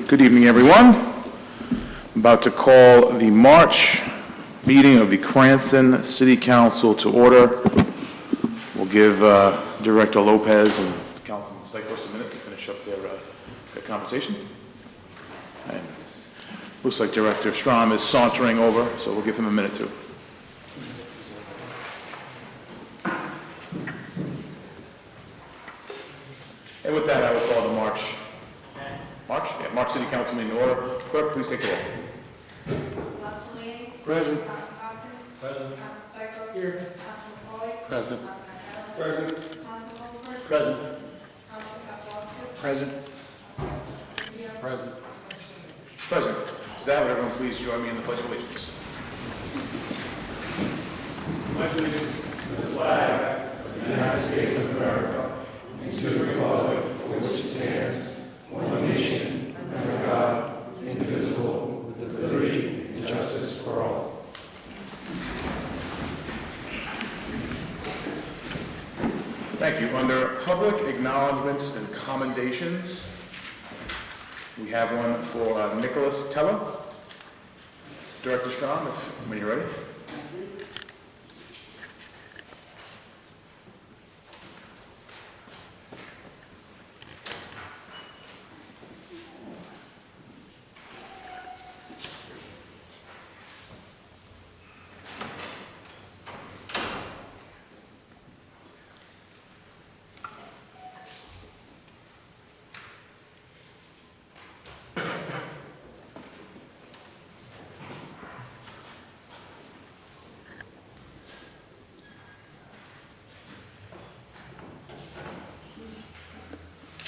Good evening, everyone. I'm about to call the March meeting of the Cranston City Council to order. We'll give Director Lopez and Councilman Stichels a minute to finish up their conversation. And looks like Director Strom is sauntering over, so we'll give him a minute too. And with that, I will call the March City Council meeting to order. Clerk, please take the roll. Councilman Laney? Present. Councilman Hopkins? Present. Councilman Stichels? Here. Councilman Foley? Present. Councilman Allen? Present. Councilman Holford? Present. Councilman Paplaskas? Present. Councilman Present. Present. With that, would everyone please join me in the Pledge of Allegiance? Pledge allegiance to the flag of the United States of America and to the republic for which it stands, one nation, under God, indivisible, with liberty and justice for all. Thank you. Under public acknowledgments and commendations, we have one for Nicholas Teller. Director Strom, when you're ready.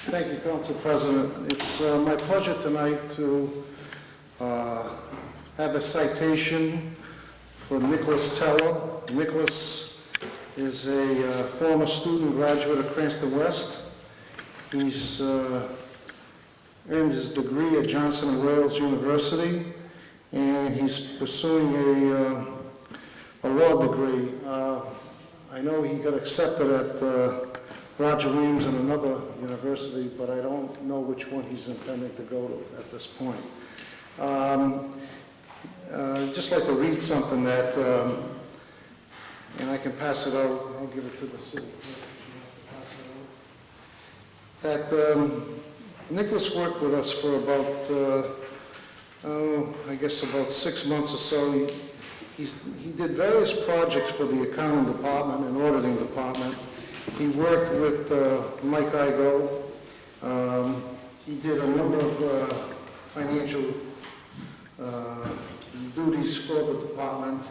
Thank you, Council President. It's my pleasure tonight to have a citation for Nicholas Teller. Nicholas is a former student graduate of Cranston West. He's earned his degree at Johnson & Wales University, and he's pursuing a law degree. I know he got accepted at Roger Williams and another university, but I don't know which one he's intending to go to at this point. Just like to read something that, and I can pass it out, I'll give it to the city. That Nicholas worked with us for about, I guess about 6 months or so. He did various projects for the accounting department and auditing department. He worked with Mike Igo. He did a number of financial duties for the department.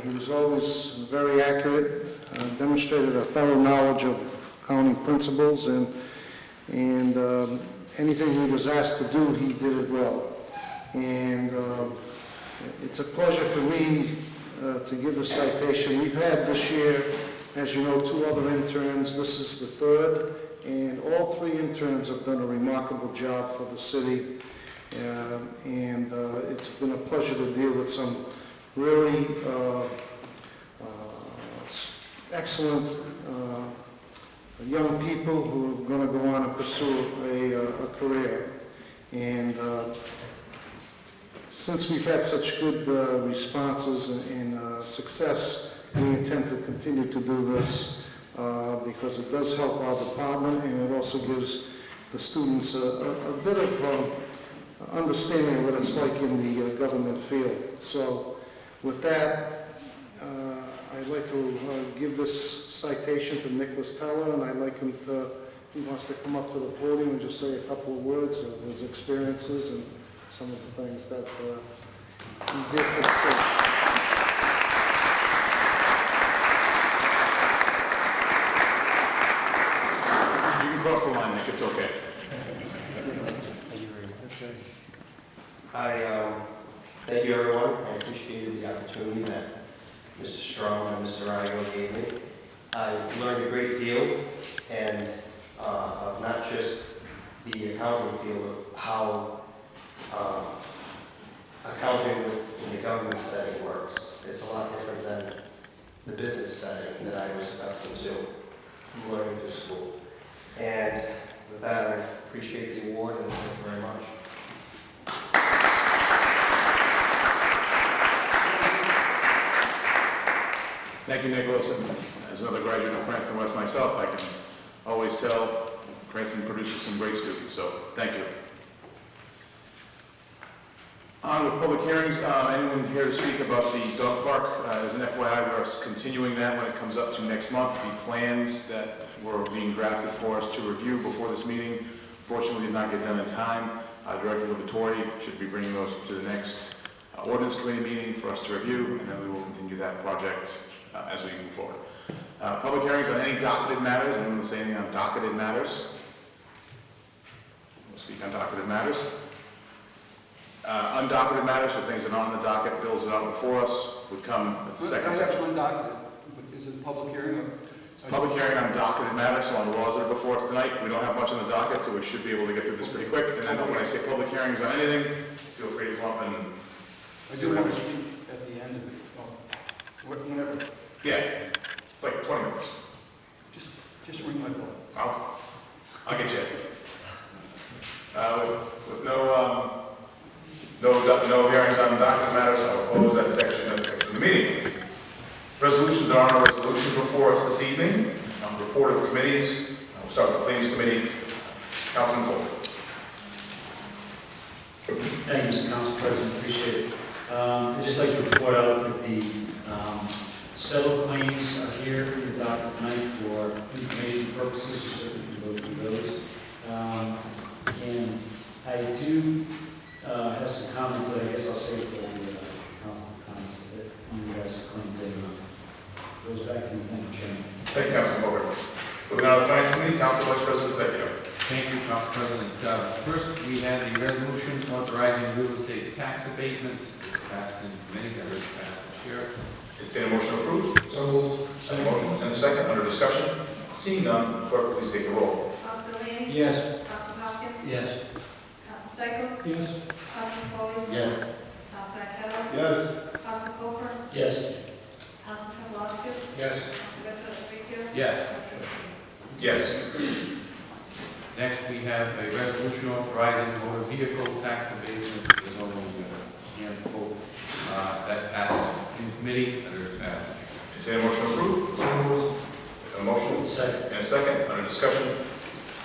He was always very accurate, demonstrated a thorough knowledge of accounting principles, and anything he was asked to do, he did it well. And it's a pleasure for me to give the citation. We've had this year, as you know, 2 other interns. This is the 3rd, and all 3 interns have done a remarkable job for the city. And it's been a pleasure to deal with some really excellent young people who are going to go on and pursue a career. And since we've had such good responses and success, we intend to continue to do this because it does help our department, and it also gives the students a bit of understanding of what it's like in the government field. So with that, I'd like to give this citation to Nicholas Teller, and I'd like him to, he wants to come up to the podium and just say a couple of words of his experiences and some of the things that he did for the city. Cross the line, Nick, it's okay. Thank you, everyone. I appreciated the opportunity that Mr. Strong and Mr. Igo gave me. I learned a great deal, and of not just the accounting field, of how accounting in the government setting works. It's a lot different than the business setting that I was accustomed to from learning through school. And with that, I appreciate the award, and thank you very much. Thank you, Nicholas. And as another graduate of Cranston West myself, I can always tell Cranston produces some great students, so thank you. On with public hearings, anyone here to speak about the dog park? As an FYI, we're continuing that when it comes up to next month. The plans that were being drafted for us to review before this meeting, unfortunately did not get done in time. Director Liberatore should be bringing those to the next ordinance committee meeting for us to review, and then we will continue that project as we move forward. Public hearings on any docketed matters. Anyone want to say anything on docketed matters? We'll speak on docketed matters. Undocketed matters, so things that are on the docket, bills that are before us, would come at the second section. Undocketed. Is it a public hearing or? Public hearing on docketed matters, so on the laws that are before us tonight. We don't have much on the docket, so we should be able to get through this pretty quick. And then when I say public hearings on anything, feel free to come up and... I do want to speak at the end of it. Whenever. Yeah, it's like 20 minutes. Just ring my bell. I'll get you. With no hearings on docketed matters, I'll close that section of the meeting. Resolutions are on our resolution before us this evening. Report of committees. We'll start with the Claims Committee. Councilman Colford. Thank you, Mr. Council President. Appreciate it. I'd just like to report out that the settled claims are here in the docket tonight for information purposes. You certainly can go through those. And I do have some comments that I guess I'll save for the council comments that you guys claimed that goes back to you. Thank you, Chairman. Thank you, Councilman Colford. Moving on to the Finance Committee, Council Vice President Vecchio. Thank you, Council President. First, we had the resolution authorizing real estate tax abatements. This passed in committee, that was passed this year. Entertain a motion to approve. So moved. Second motion and a second under discussion. Seeing none, clerk, please take the roll. Councilman Delaney? Yes. Councilman Hopkins? Yes. Councilman Stichels? Yes. Councilman Foley? Yes. Councilman Aketo? Yes. Councilman Colford? Yes. Councilman Voskis? Yes. Councilman Vecchio? Yes. Yes. Next, we have a resolution authorizing motor vehicle tax abatements. There's only a handful that passed in committee that are passed. Entertain a motion to approve. So moved. A motion Second. and a second under discussion.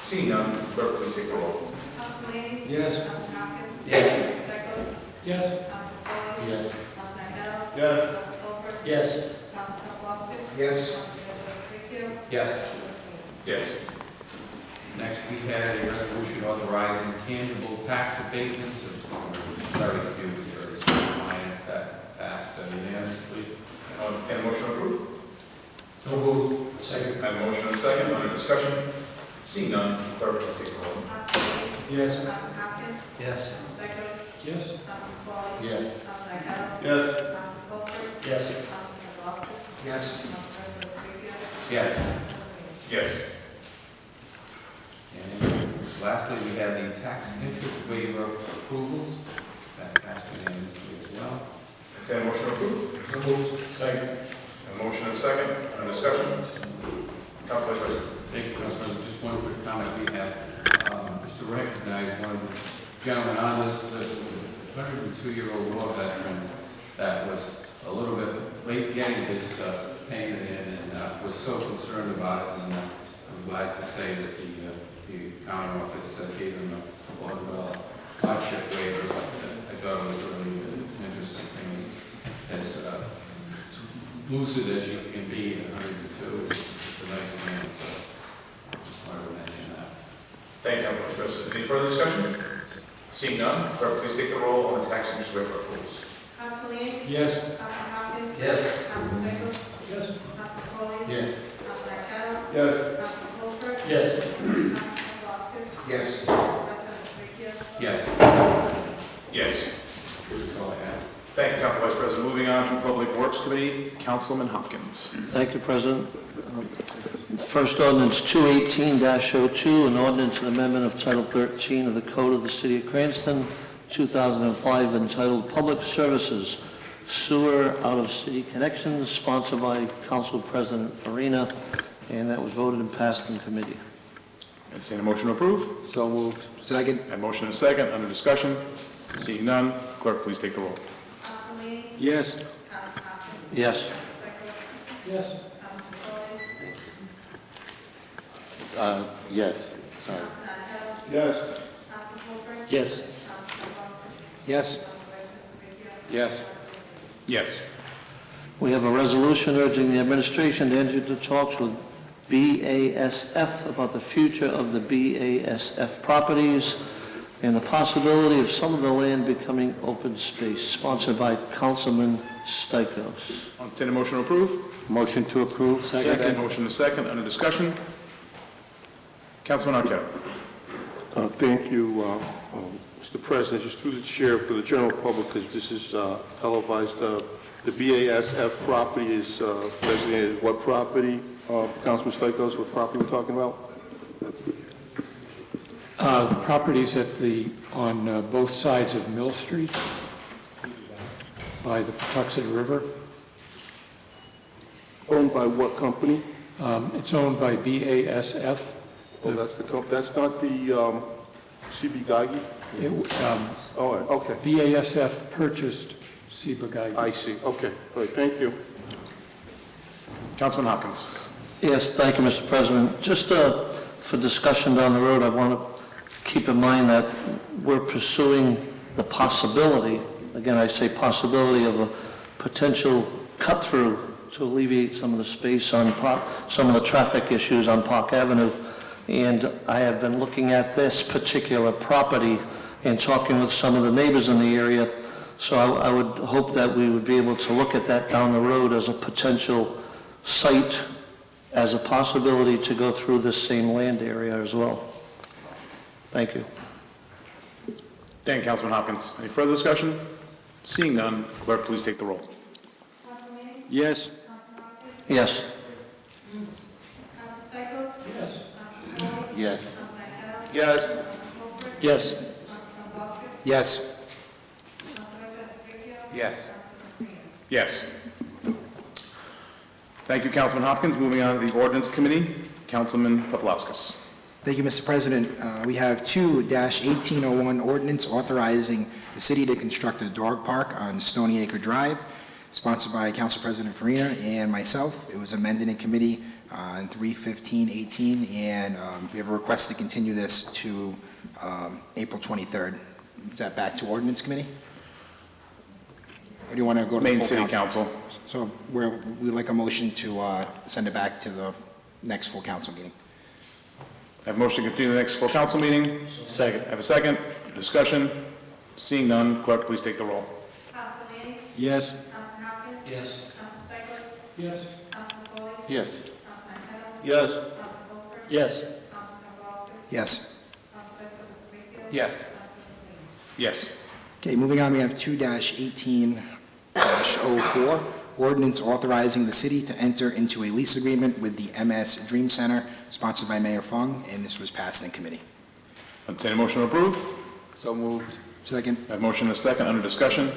Seeing none, clerk, please take the roll. Councilman Delaney? Yes. Councilman Hopkins? Yes. Councilman Stichels? Yes. Councilman Foley? Yes. Councilman Aketo? Yes. Councilman Colford? Yes. Councilman Voskis? Yes. Councilman Vecchio? Yes. Yes. Next, we had a resolution authorizing tangible tax abatements. Very few, very small, minor, that passed unanimously. Entertain a motion to approve. So moved. Second. I have a motion and a second under discussion. Seeing none, clerk, please take the roll. Councilman Delaney? Yes. Councilman Hopkins? Yes. Councilman Stichels? Yes. Councilman Foley? Yes. Councilman Aketo? Yes. Councilman Colford? Yes. Councilman Voskis? Yes. Councilman Vecchio? Yes. Yes. And lastly, we have the tax interest waiver approvals. That passed unanimously as well. Entertain a motion to approve. So moved. Second. A motion and a second under discussion. Council Vice President. Thank you, Council President. Just one quick comment we have, just to recognize one of the gentlemen on this was a 102-year-old war veteran that was a little bit late getting his payment in and was so concerned about it. And I'm glad to say that the county office gave him a hardship waiver. I thought it was really an interesting thing. As lucid as you can be at 102, it's a nice man, so I just wanted to mention that. Thank you, Council Vice President. Any further discussion? Seeing none, clerk, please take the roll on the tax interest waiver approvals. Councilman Delaney? Yes. Councilman Hopkins? Yes. Councilman Stichels? Yes. Councilman Foley? Yes. Councilman Aketo? Yes. Councilman Colford? Yes. Councilman Voskis? Yes. Councilman Vecchio? Yes. Yes. That's all I have. Thank you, Council Vice President. Moving on to Public Works Committee, Councilman Hopkins. Thank you, President. First ordinance 218-02, an ordinance and amendment of Title 13 of the Code of the City of Cranston, 2005, entitled Public Services, Sewer Out-of-City Connections, sponsored by Council President Farina, and that was voted and passed in committee. Entertain a motion to approve. So moved. Second. A motion and a second under discussion. Seeing none, clerk, please take the roll. Councilman Delaney? Yes. Councilman Hopkins? Yes. Councilman Stichels? Yes. Councilman Foley, Yes, sorry. Councilman Marquardt, Yes. Councilman Colfer, Yes. Councilman Voskis, Yes. Council President Vecchio. Yes. Yes. We have a resolution urging the administration to enter into talks with BASF about the future of the BASF properties and the possibility of some of the land becoming open space, sponsored by Councilman Stichels. Entertain a motion to approve. Motion to approve. Motion to second, under discussion. Councilman Arquette. Thank you, Mr. President. Just through the chair for the general public, because this is televised, the BASF property is designated what property? Councilman Stichels, what property we're talking about? The properties on both sides of Mill Street by the Patuxent River. Owned by what company? It's owned by BASF. Oh, that's not the CB Geigy? Oh, okay. BASF purchased Ciba-Geigy. I see. Okay. All right. Thank you. Councilman Hopkins. Yes, thank you, Mr. President. Just for discussion down the road, I want to keep in mind that we're pursuing the possibility, again, I say possibility, of a potential cut-through to alleviate some of the space on some of the traffic issues on Park Avenue. And I have been looking at this particular property and talking with some of the neighbors in the area. So I would hope that we would be able to look at that down the road as a potential site, as a possibility to go through this same land area as well. Thank you. Thank you, Councilman Hopkins. Any further discussion? Seeing none, clerk, please take the roll. Councilman Lanning, Yes. Councilman Hopkins, Yes. Councilman Stichels, Yes. Councilman Foley, Yes. Councilman Marquardt, Yes. Councilman Colfer, Yes. Councilman Voskis, Yes. Council President Vecchio. Yes. Council President Farina. Yes. Thank you, Councilman Hopkins. Moving on to the Ordinance Committee, Councilman Paplaskas. Thank you, Mr. President. We have 2-1801 ordinance authorizing the city to construct a dog park on Stony Acre Drive, sponsored by Council President Farina and myself. It was amended in committee on 3/15/18, and we have a request to continue this to April 23rd. Is that back to Ordinance Committee? Or do you want to go to the Main full City council? Council. So we'd like a motion to send it back to the next full council meeting. I have a motion to continue the next full council meeting. Second. I have a second. Discussion. Seeing none, clerk, please take the roll. Councilman Lanning, Yes. Councilman Hopkins. Yes. Councilman Stichels, Yes. Councilman Foley, Yes. Councilman Marquardt, Yes. Councilman Colfer, Yes. Councilman Voskis, Yes. Council President Vecchio. Yes. Council President Farina. Yes. Okay, moving on, we have 2-18-04, ordinance authorizing the city to enter into a lease agreement with the MS Dream Center, sponsored by Mayor Fung, and this was passed in committee. Entertain a motion to approve. So moved. Second. I have a motion and a second, under discussion.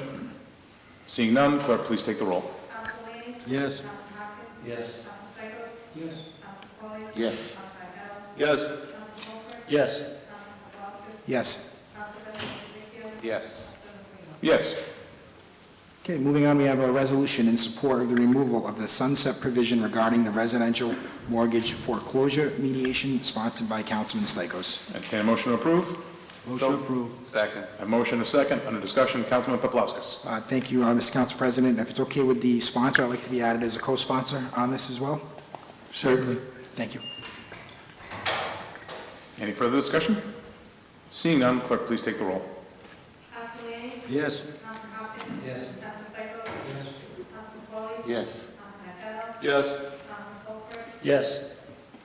Seeing none, clerk, please take the roll. Councilman Lanning, Yes. Councilman Hopkins. Yes. Councilman Stichels, Yes. Councilman Foley, Yes. Councilman Marquardt, Yes. Councilman Colfer, Yes. Councilman Voskis, Yes. Council President Vecchio. Yes. Council President Farina. Yes. Okay, moving on, we have a resolution in support of the removal of the sunset provision regarding the residential mortgage foreclosure mediation, sponsored by Councilman Stichels. Entertain a motion to approve. Motion approved. Second. A motion and a second, under discussion. Councilman Paplaskas. Thank you, Mr. Council President. If it's okay with the sponsor, I'd like to be added as a co-sponsor on this as well. Certainly. Thank you. Any further discussion? Seeing none, clerk, please take the roll. Councilman Lanning, Yes. Councilman Hopkins. Yes. Councilman Stichels, Councilman Foley, Yes. Councilman Marquardt, Yes. Councilman Colfer, Yes.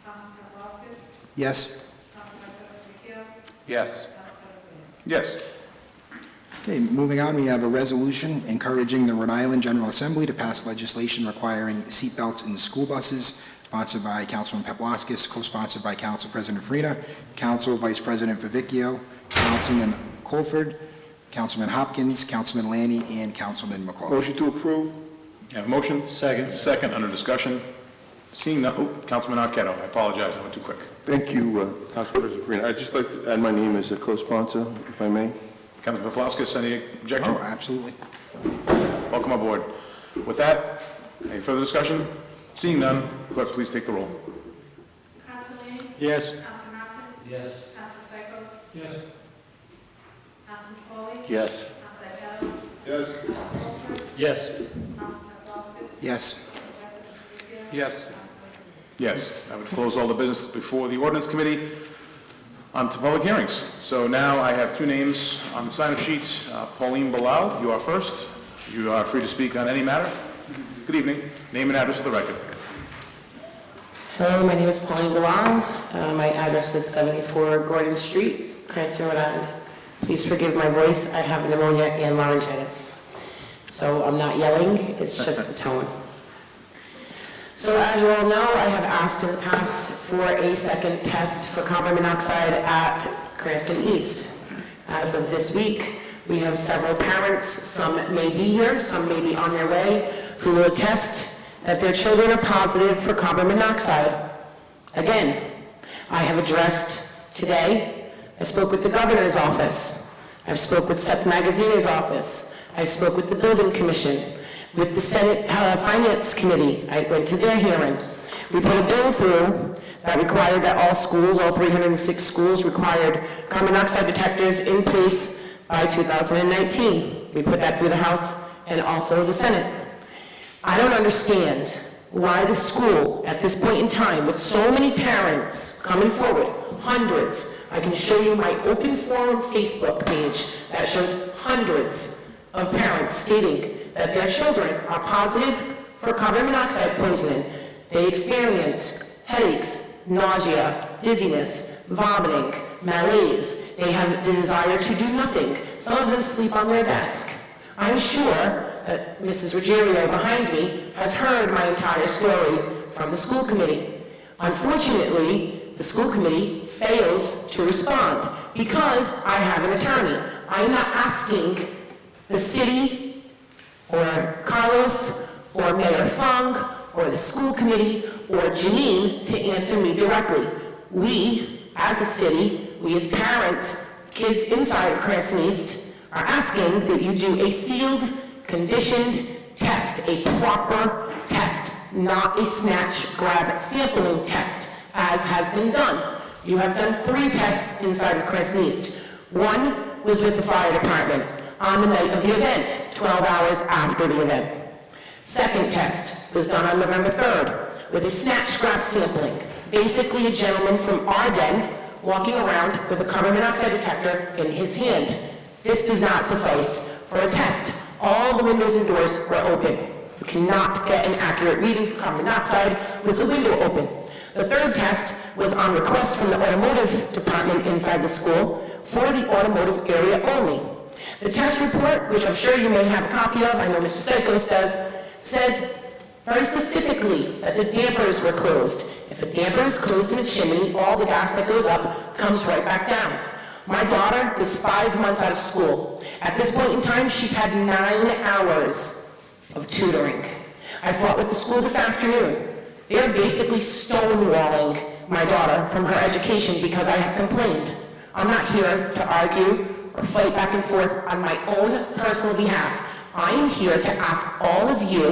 Councilman Voskis, Yes. Council President Vecchio. Yes. Council President Farina. Yes. Okay, moving on, we have a resolution encouraging the Rhode Island General Assembly to pass legislation requiring seatbelts in school buses, sponsored by Councilman Paplaskas, co-sponsored by Council President Farina, Council Vice President Favicchio, Councilman Colford, Councilman Hopkins, Councilman Lanning, and Councilman McCauley. Motion to approve? I have a motion. Second. Second, under discussion. Seeing none, Councilman Arquette, I apologize, I went too quick. Thank you, Council President Farina. I'd just like to add my name as a co-sponsor, if I may. Councilman Paplaskas, any objection? Oh, absolutely. Welcome aboard. With that, any further discussion? Seeing none, clerk, please take the roll. Councilman Lanning? Yes. Councilman Hopkins? Yes. Councilman Stichels? Yes. Councilman Foley? Yes. Councilman Aguilar? Yes. Councilman Colfer? Yes. Councilman Paplaskas? Yes. Council President Trujillo? Yes. Councilman Yes, I would close all the business before the ordinance committee. On to public hearings. So now I have two names on the sign-up sheet. Pauline Bilal, you are first. You are free to speak on any matter. Good evening. Name and address for the record. Hello, my name is Pauline Bilal. My address is 74 Gordon Street, Cranston, Rhode Island. Please forgive my voice. I have pneumonia and laryngitis. So I'm not yelling, it's just the tone. So as you all know, I have asked in the past for a second test for carbon monoxide at Cranston East. As of this week, we have several parents, some may be here, some may be on their way, who will attest that their children are positive for carbon monoxide. Again, I have addressed today, I spoke with the governor's office, I've spoke with Seth Magaziner's office, I spoke with the building commission, with the Senate Finance Committee. I went to their hearing. We put a bill through that required that all schools, all 306 schools, required carbon monoxide detectors in place by 2019. We put that through the House and also the Senate. I don't understand why the school, at this point in time, with so many parents coming forward, hundreds, I can show you my open forum Facebook page that shows hundreds of parents stating that their children are positive for carbon monoxide poisoning. They experience headaches, nausea, dizziness, vomiting, malaise. They have the desire to do nothing. Some of them sleep on their desk. I'm sure that Mrs. Ruggiero behind me has heard my entire story from the school committee. Unfortunately, the school committee fails to respond because I have an attorney. I am not asking the city or Carlos, or Mayor Fung, or the school committee, or Janine to answer me directly. We, as a city, we as parents, kids inside of Cranston East, are asking that you do a sealed, conditioned test, a proper test, not a snatch, grab, sampling test, as has been done. You have done 3 tests inside of Cranston East. One was with the fire department on the night of the event, 12 hours after the event. Second test was done on November 3rd with a snatch grab sampling. Basically a gentleman from our den walking around with a carbon monoxide detector in his hand. This does not suffice for a test. All the windows and doors were open. You cannot get an accurate reading for carbon monoxide with the window open. The third test was on request from the automotive department inside the school for the automotive area only. The test report, which I'm sure you may have a copy of, I know Mr. Stichels does, says very specifically that the dampers were closed. If a damper is closed in a chimney, all the gas that goes up comes right back down. My daughter is 5 months out of school. At this point in time, she's had 9 hours of tutoring. I fought with the school this afternoon. They're basically stonewalling my daughter from her education because I have complained. I'm not here to argue or fight back and forth on my own personal behalf. I am here to ask all of you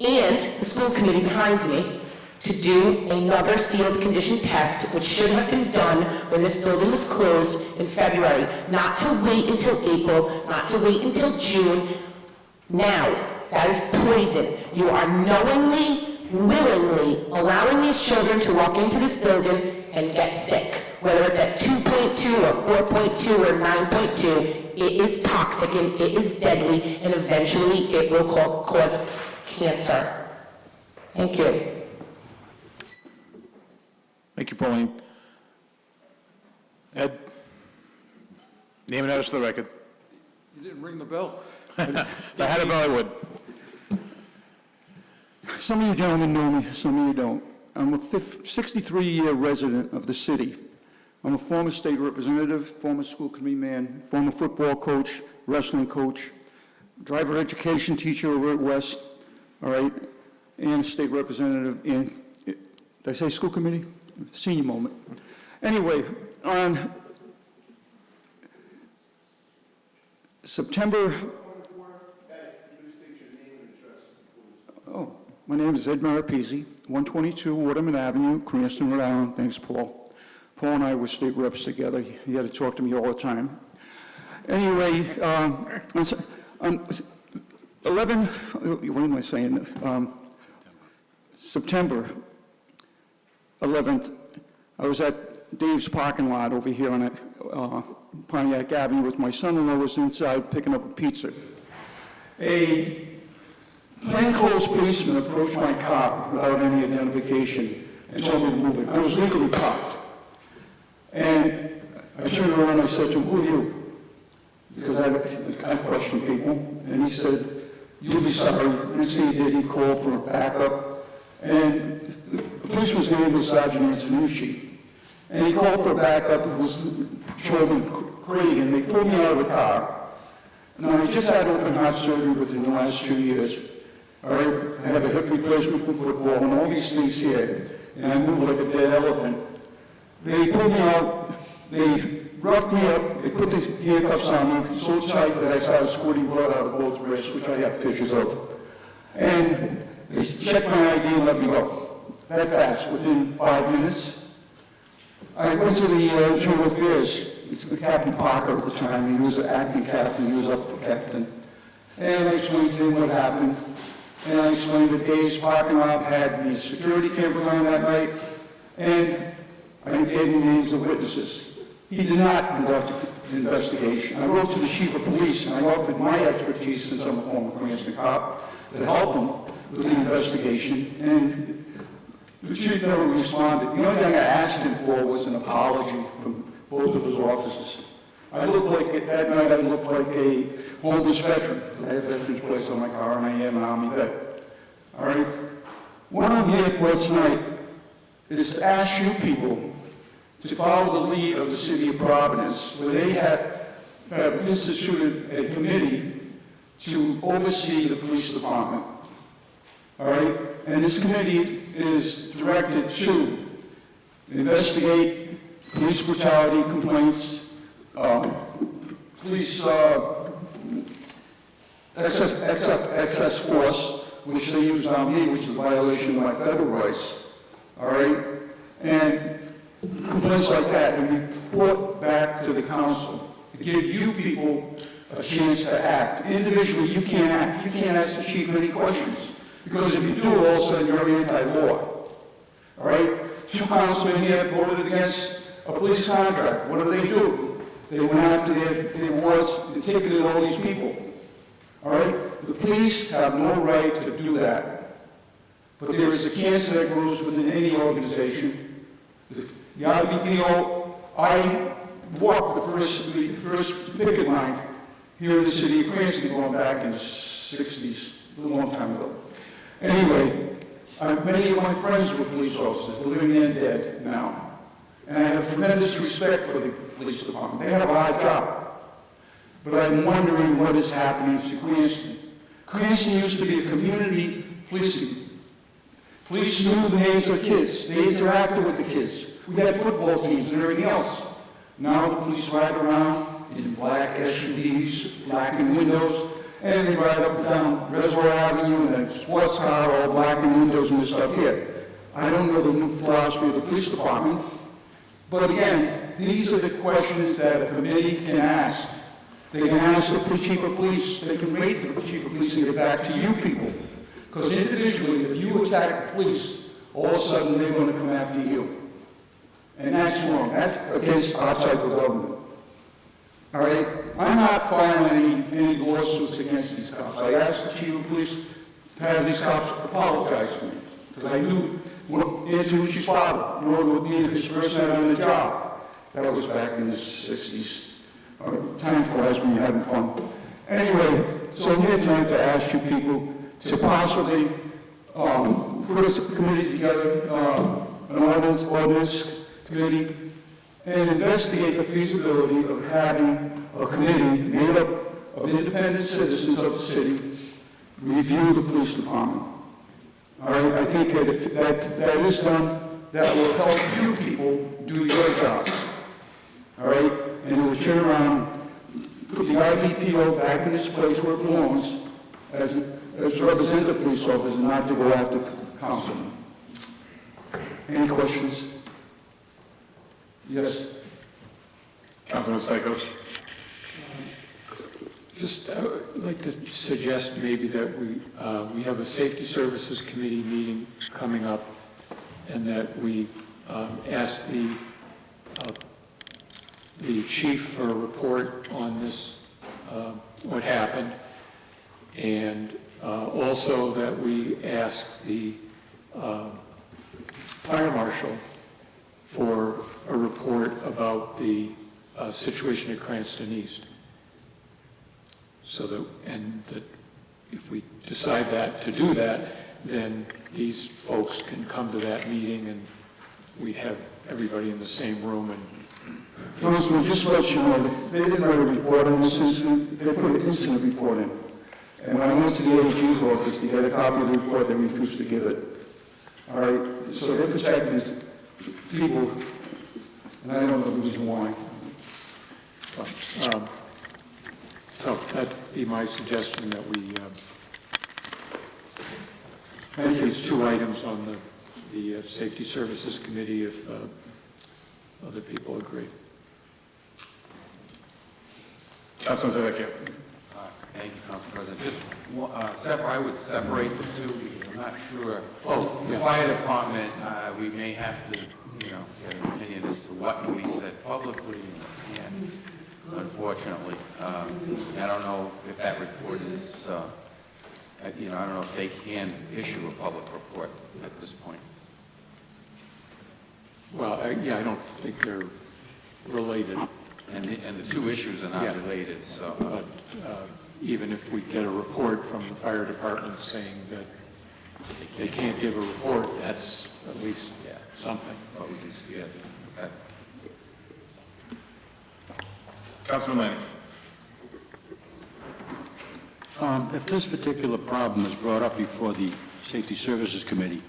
and the school committee behind me to do another sealed condition test, which should have been done when this building was closed in February, not to wait until April, not to wait until June. Now, that is poison. You are knowingly, willingly allowing these children to walk into this building and get sick. Whether it's at 2.2 or 4.2 or 9.2, it is toxic and it is deadly, and eventually it will cause cancer. Thank you. Thank you, Pauline. Ed? Name and address for the record. You didn't ring the bell. If I had a bell, I would. Some of you gentlemen know me, some of you don't. I'm a 63-year resident of the city. I'm a former state representative, former school committee man, former football coach, wrestling coach, driver education teacher over at West, all right, and state representative in, did I say school committee? Senior moment. Anyway, on September... Oh, My name is Ed Maripesi, 122 Waterman Avenue, Cranston, Rhode Island. Thanks, Paul. Paul and I were state reps together. He had to talk to me all the time. Anyway, on 11, what am I saying? September 11th, I was at Dave's parking lot over here on Pontiac Avenue with my son-in-law. Was inside picking up a pizza. A plainclothes policeman approached my car without any identification and told me to move it. I was legally parked. And I turned around and I said to him, "Who are you?" Because I question people. And he said, "You'll be sorry." Next thing he did, he called for backup. And the policeman's name was Sergeant Antonucci. And he called for backup. It was Patrolman Craig, and they pulled me out of the car. Now, I just had open heart surgery within the last 2 years. All right, I have a hip replacement from football and all these things here, and I move like a dead elephant. They pulled me out, they roughed me up, they put the handcuffs on me so tight that I started squirting blood out of both wrists, which I have pictures of. And they checked my ID and let me go. That fast, within 5 minutes. I went to the Internal Affairs. It's Captain Parker at the time. He was an acting captain. He was up for captain. And I explained to him what happened. And I explained that Dave's parking lot had the security cameras on that night. And I gave him names of witnesses. He did not conduct an investigation. I wrote to the chief of police, and I offered my expertise, since I'm a former Cranston cop, to help him with the investigation. And the chief never responded. The only thing I asked him for was an apology from both of his officers. I looked like, that night I looked like a homeless veteran. I have veterans place on my car, and I am an Army vet. All right? What I'm here for tonight is to ask you people to follow the lead of the city of Providence, where they have instituted a committee to oversee the police department. All right? And this committee is directed to investigate police brutality complaints, police excess force, which they used on me, which is a violation of my federal rights, all right? And complaints like that, and report back to the council to give you people a chance to act. Individually, you can't act. You can't ask the chief any questions, because if you do, all of a sudden you're anti-law, all right? 2 councilmen here voted against a police contract. What do? They went after their wards and ticketed all these people. All right? The police have no right to do that. But there is a cancer that grows within any organization. The IBPO, I walked the first picket line here in the city of Cranston, going back in the 60s, a long time ago. Anyway, many of my friends were police officers, living and dead now. And I have tremendous respect for the police department. They have a hard job. But I'm wondering what is happening to Cranston. Cranston used to be a community policing. Police knew the names of kids. They interacted with the kids. We had football teams and everything else. Now the police ride around in black SUVs, blackened windows, and they ride up and down Reservoir Avenue in a sports car, all blackened windows and this stuff here. I don't know the new philosophy of the police department. But again, these are the questions that a committee can ask. They can ask the chief of police, they can rate the chief of police and get back to you people. Because individually, if you attack the police, all of a sudden they're going to come after you. And that's wrong. That's against our type of government. All right? I'm not filing any lawsuits against these cops. I asked the chief of police to have these cops apologize to me. Because I knew Antonucci's father rode with me his first night on the job. That was back in the 60s. Time flies when you're having fun. Anyway, so I'm here tonight to ask you people to possibly put a committee together, an ordinance committee, and investigate the feasibility of having a committee made up of independent citizens of the city review the police department. All right, I think that if that is done, that will help you people do your jobs. All right, and it will turn around, put the IBPO back in its place where it belongs, as a representative police officer, not to go after councilmen. Any questions? Yes? Councilman Stichels? Just like to suggest maybe that we have a Safety Services Committee meeting coming up, and that we ask the chief for a report on this, what happened, and also that we ask the fire marshal for a report about the situation at Cranston East. So that, and that if we decide to do that, then these folks can come to that meeting and we'd have everybody in the same room and. Councilman, just to let you know, they didn't write a report on this incident, they put an incident report in. And when I went to the AG's office to get a copy of the report, they refused to give it. All right, so they protect these people, and I don't know the reason why. So that'd be my suggestion, that we Thank make you. these two items on the Safety Services Committee if other people agree. Councilman Vivekio? Thank you, Council President. Just, I would separate the two because I'm not sure. The fire department, we may have to, get an opinion as to what can be said publicly and unfortunately. I don't know if that report is, I don't know if they can issue a public report at this point. Well, I don't think they're related. And the two issues are not Yeah. related, so. But even if we get a report from the fire department saying that they can't give a report, that's at least something. But we can see it. Okay. Councilman Lanning? If this particular problem is brought up before the Safety Services Committee,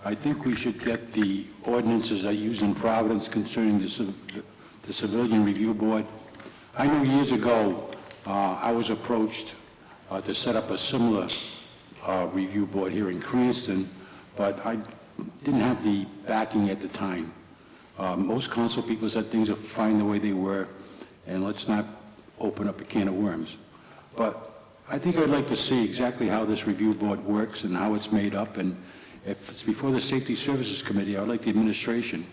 I think we should get the ordinances that are used in Providence concerning the Civilian Review Board. I know years ago, I was approached to set up a similar review board here in Cranston, but I didn't have the backing at the time. Most council people said things are fine the way they were, and let's not open up a can of worms. But I think I'd like to see exactly how this review board works and how it's made up, and if it's before the Safety Services Committee, I'd like the administration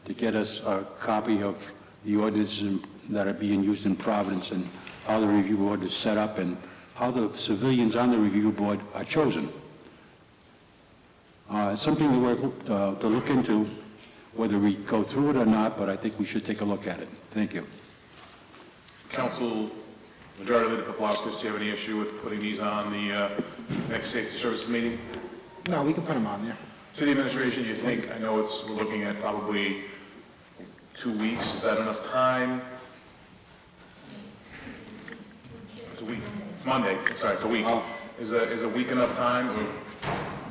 to get us a copy of the ordinances that are being used in Providence and how the review board is set up and how the civilians on the review board are chosen. It's something to look into, whether we go through it or not, but I think we should take a look at it. Thank you. Council Majority Leader Paplaskas, do you have any issue with putting these on the next Safety Services meeting? No, we can put them on there. To the administration, you think, I know we're looking at probably 2 weeks, is that enough time? It's a week, it's Monday, sorry, it's a week. Is a week enough time, or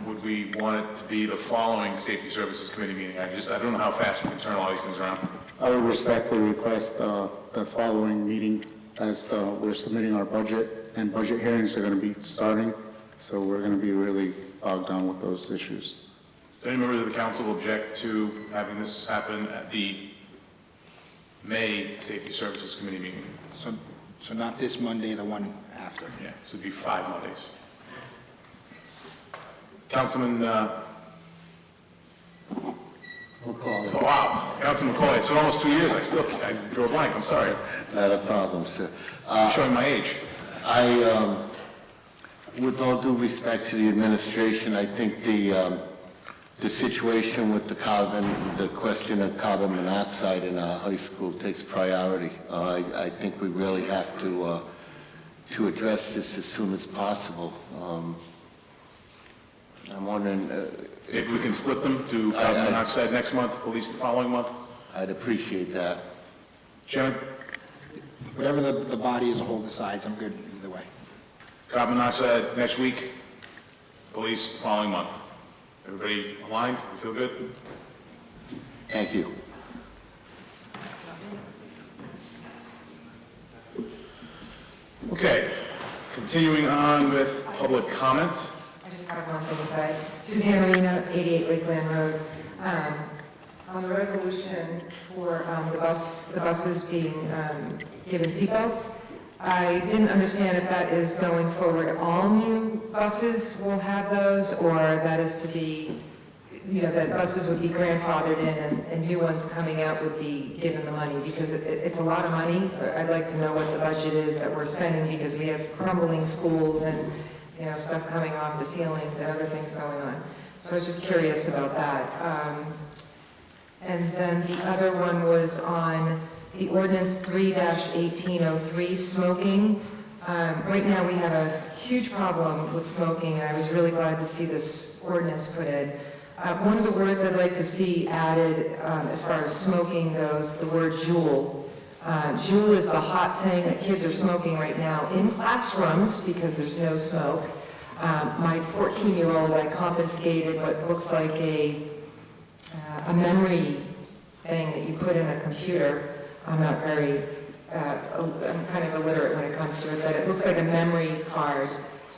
would we want it to be the following Safety Services Committee meeting? I don't know how fast we can turn all these things around. I would respectfully request the following meeting, as we're submitting our budget, and budget hearings are going to be starting, so we're going to be really bogged down with those issues. Do any members of the council object to having this happen at the May Safety Services Committee meeting? So not this Monday, the one after. Yeah, so it'd be 5 Mondays. Councilman, McCauley. oh, wow, Councilman McCauley, it's been almost 2 years, I drew a blank, I'm sorry. Not a problem, sir. I'm showing my age. With all due respect to the administration, I think the situation with the question of carbon monoxide in our high school takes priority. I think we really have to address this as soon as possible. I'm wondering If we can split them, do carbon monoxide next month, police the following month? I'd appreciate that. Chairman, Whatever the body as a whole decides, I'm good either way. carbon monoxide next week, police the following month. Everybody aligned? You feel good? Thank you. Okay, continuing on with public comment. I just have one thing to say. Suzanne Arena, 88 Lakeland Road. On the resolution for the buses being given seatbelts, I didn't understand if that is going forward, all new buses will have those, or that is to be, that buses would be grandfathered in and new ones coming out would be given the money, because it's a lot of money. I'd like to know what the budget is that we're spending, because we have crumbling schools and, stuff coming off the ceilings and other things going on. So I was just curious about that. And then the other one was on the ordinance 3-1803, smoking. Right now, we have a huge problem with smoking, and I was really glad to see this ordinance put in. One of the words I'd like to see added, as far as smoking goes, the word Juul. Juul is the hot thing that kids are smoking right now in classrooms because there's no smoke. My 14-year-old, I confiscated what looks like a memory thing that you put in a computer. I'm not very, I'm kind of illiterate when it comes to it, but it looks like a memory card,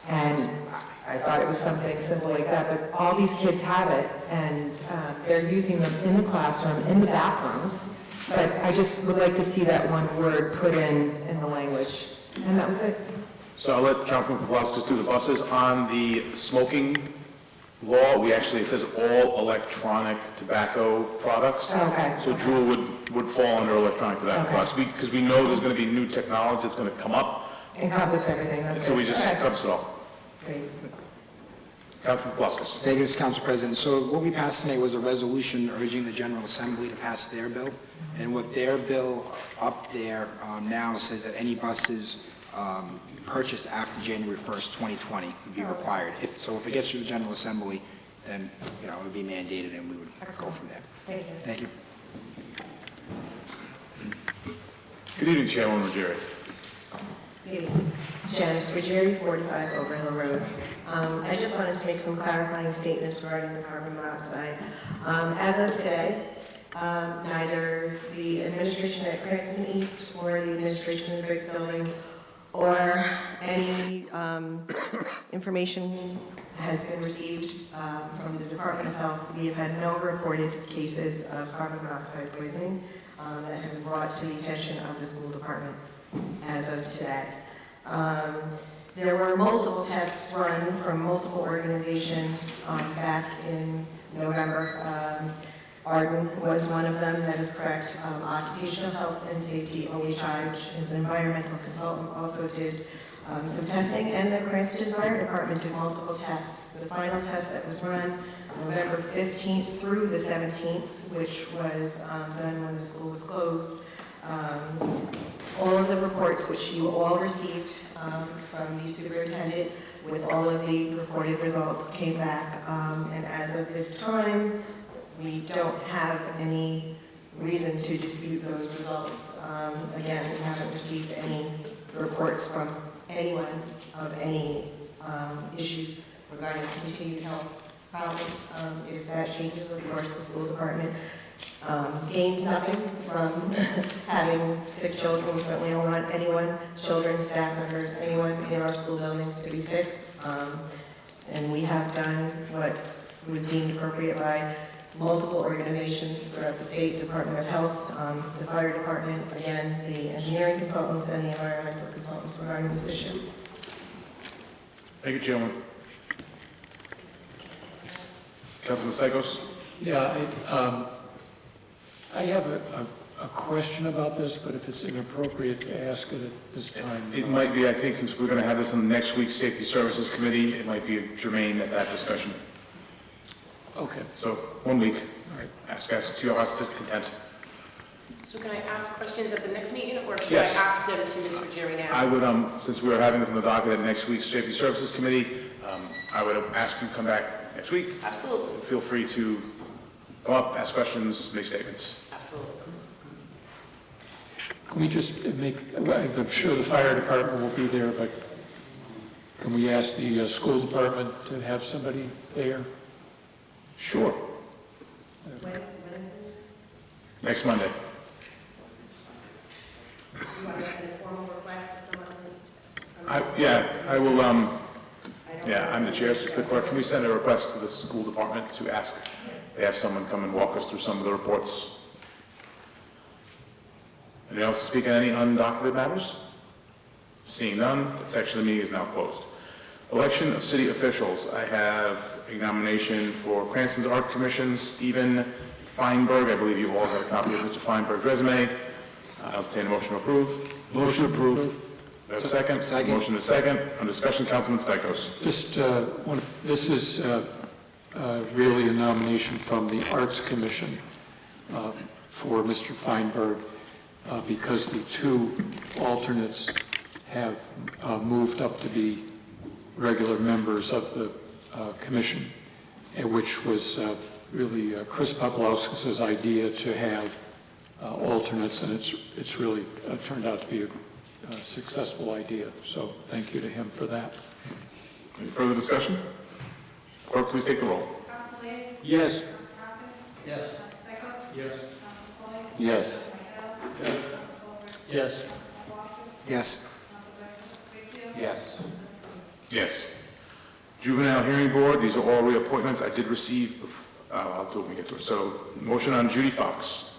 and I thought it was something simple like that, but all these kids have it, and they're using them in the classroom, in the bathrooms, but I just would like to see that one word put in the language, and that was it. So I'll let Councilman Paplaskas do the buses. On the smoking law, it says all electronic tobacco products. Oh, okay. So Juul would fall under electronic tobacco products, because we know there's going to be new technology that's going to come up. Encompass everything, that's it. So we just Okay. encompass it all. Great. Councilman Paplaskas. Thank you, Mr. Council President. So what we passed tonight was a resolution urging the General Assembly to pass their bill. And what their bill up there now says that any buses purchased after January 1st, 2020 would be required. If it gets through the General Assembly, then, it would be mandated and we would go from there. Thank you. Thank you. Good evening, Chairwoman Ruggieri. Good evening. Janice Ruggieri, 45 Overhill Road. I just wanted to make some clarifying statements regarding the carbon monoxide. As of today, neither the administration at Cranston East or the administration in the Briggs Building or any information has been received from the Department of Health. We have had no reported cases of carbon monoxide poisoning that have been brought to the attention of the school department as of today. There were multiple tests run from multiple organizations back in November. Arden was one of them, that is correct. Occupational Health and Safety, OHI, which is an environmental consultant, also did some testing, and the Cranston Fire Department did multiple tests. The final test that was run November 15th through the 17th, which was done when the school was closed. All of the reports which you all received from the superintendent with all of the reported results came back, and as of this time, we don't have any reason to dispute those results. Again, we haven't received any reports from anyone of any issues regarding continued health problems. If that changes, of course, the school department gains nothing from having sick children. We certainly don't want anyone, children, staff members, anyone in our school buildings to be sick. And we have done what was deemed appropriate by multiple organizations throughout the state, Department of Health, the fire department, again, the engineering consultants and the environmental consultants regarding this issue. Thank you, Chairman. Councilman Stichels? Yeah, I have a question about this, but if it's inappropriate to ask it at this time. It might be, I think, since we're going to have this on next week's Safety Services Committee, it might be germane at that discussion. Okay. So, 1 week. All right. Ask to your heart's content. So can I ask questions at the next meeting, or should Yes. I ask them to Ms. Ruggieri now? I would, since we are having this on the docket at next week's Safety Services Committee, I would ask you to come back next week. Absolutely. Feel free to come up, ask questions, make statements. Absolutely. Can we just make, I'm sure the fire department will be there, but can we ask the school department to have somebody there? Sure. Next Monday. You want to send a formal request to someone? I will, Yeah, I'm the chair, so the clerk, can we send a request to the school department to ask, they have someone come and walk us through some of the reports? Anyone else to speak on any undocketed matters? Seeing none, the section of the meeting is now closed. Election of city officials. I have a nomination for Cranston's Art Commission, Stephen Feinberg. I believe you all have a copy of Mr. Feinberg's resume. I'll obtain a motion to approve. Motion approved. Do I have a second? Second. Motion is second. On discussion, Councilman Stichels. Just, this is really a nomination from the Arts Commission for Mr. Feinberg, because the two alternates have moved up to be regular members of the commission, which was really Chris Poplowskis' idea to have alternates, and it's really turned out to be a successful idea. So thank you to him for that. Any further discussion? Clerk, please take the roll. Councilman Lee? Yes. Councilman Hopkins? Yes. Councilman Stichels? Yes. Councilman Foley? Yes. Yes. Yes. Yes. Yes. Juvenile Hearing Board, these are all reappointments. I did receive, I'll do it when we get to it. So, motion on Judy Fox.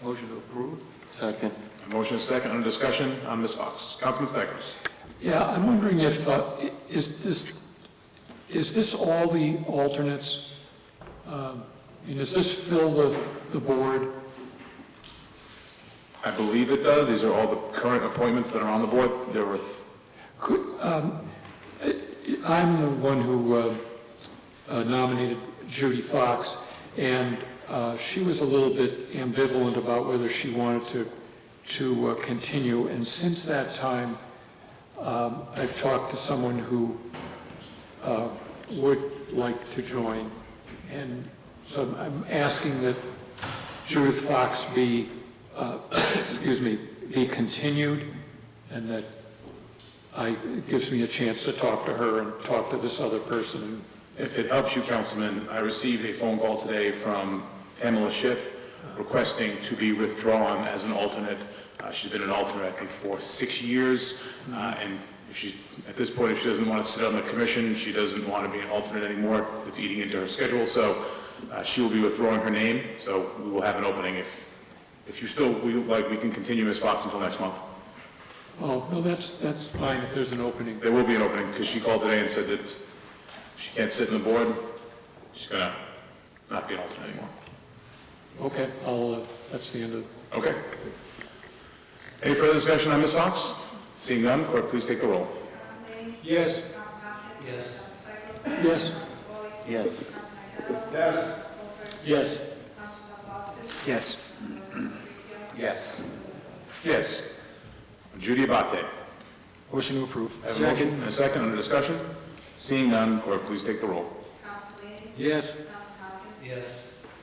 Motion to approve? Second. A motion is second. Under discussion on Ms. Fox. Councilman Stichels. Yeah, I'm wondering if, is this all the alternates? Does this fill the board? I believe it does. These are all the current appointments that are on the board. There were... I'm the one who nominated Judy Fox, and she was a little bit ambivalent about whether she wanted to continue. And since that time, I've talked to someone who would like to join, and so I'm asking that Judith Fox be, be continued, and that it gives me a chance to talk to her and talk to this other person. If it helps you, Councilman, I received a phone call today from Pamela Schiff requesting to be withdrawn as an alternate. She's been an alternate, I think, for 6 years, and if she, at this point, if she doesn't want to sit on the commission, she doesn't want to be an alternate anymore. It's eating into her schedule, so she will be withdrawing her name. So we will have an opening if you still we can continue Ms. Fox until next month. Oh, no, that's fine if there's an opening. There will be an opening, because she called today and said that she can't sit on the board. She's going to not be an alternate anymore. Okay, that's the end of. Okay. Any further discussion on Ms. Fox? Seeing none, clerk, please take the roll. Councilman Lee? Yes. Councilman Hopkins? Yes. Councilman Stichels? Yes. Councilman Foley? Yes. Councilman Yes. Yes. Yes. Councilman Poplowskis? Yes. Yes. Yes. Judy Abate. Motion to approve. I have a motion and a second under discussion. Seeing none, clerk, please take the roll. Councilman Lee? Yes. Councilman Hopkins? Yes.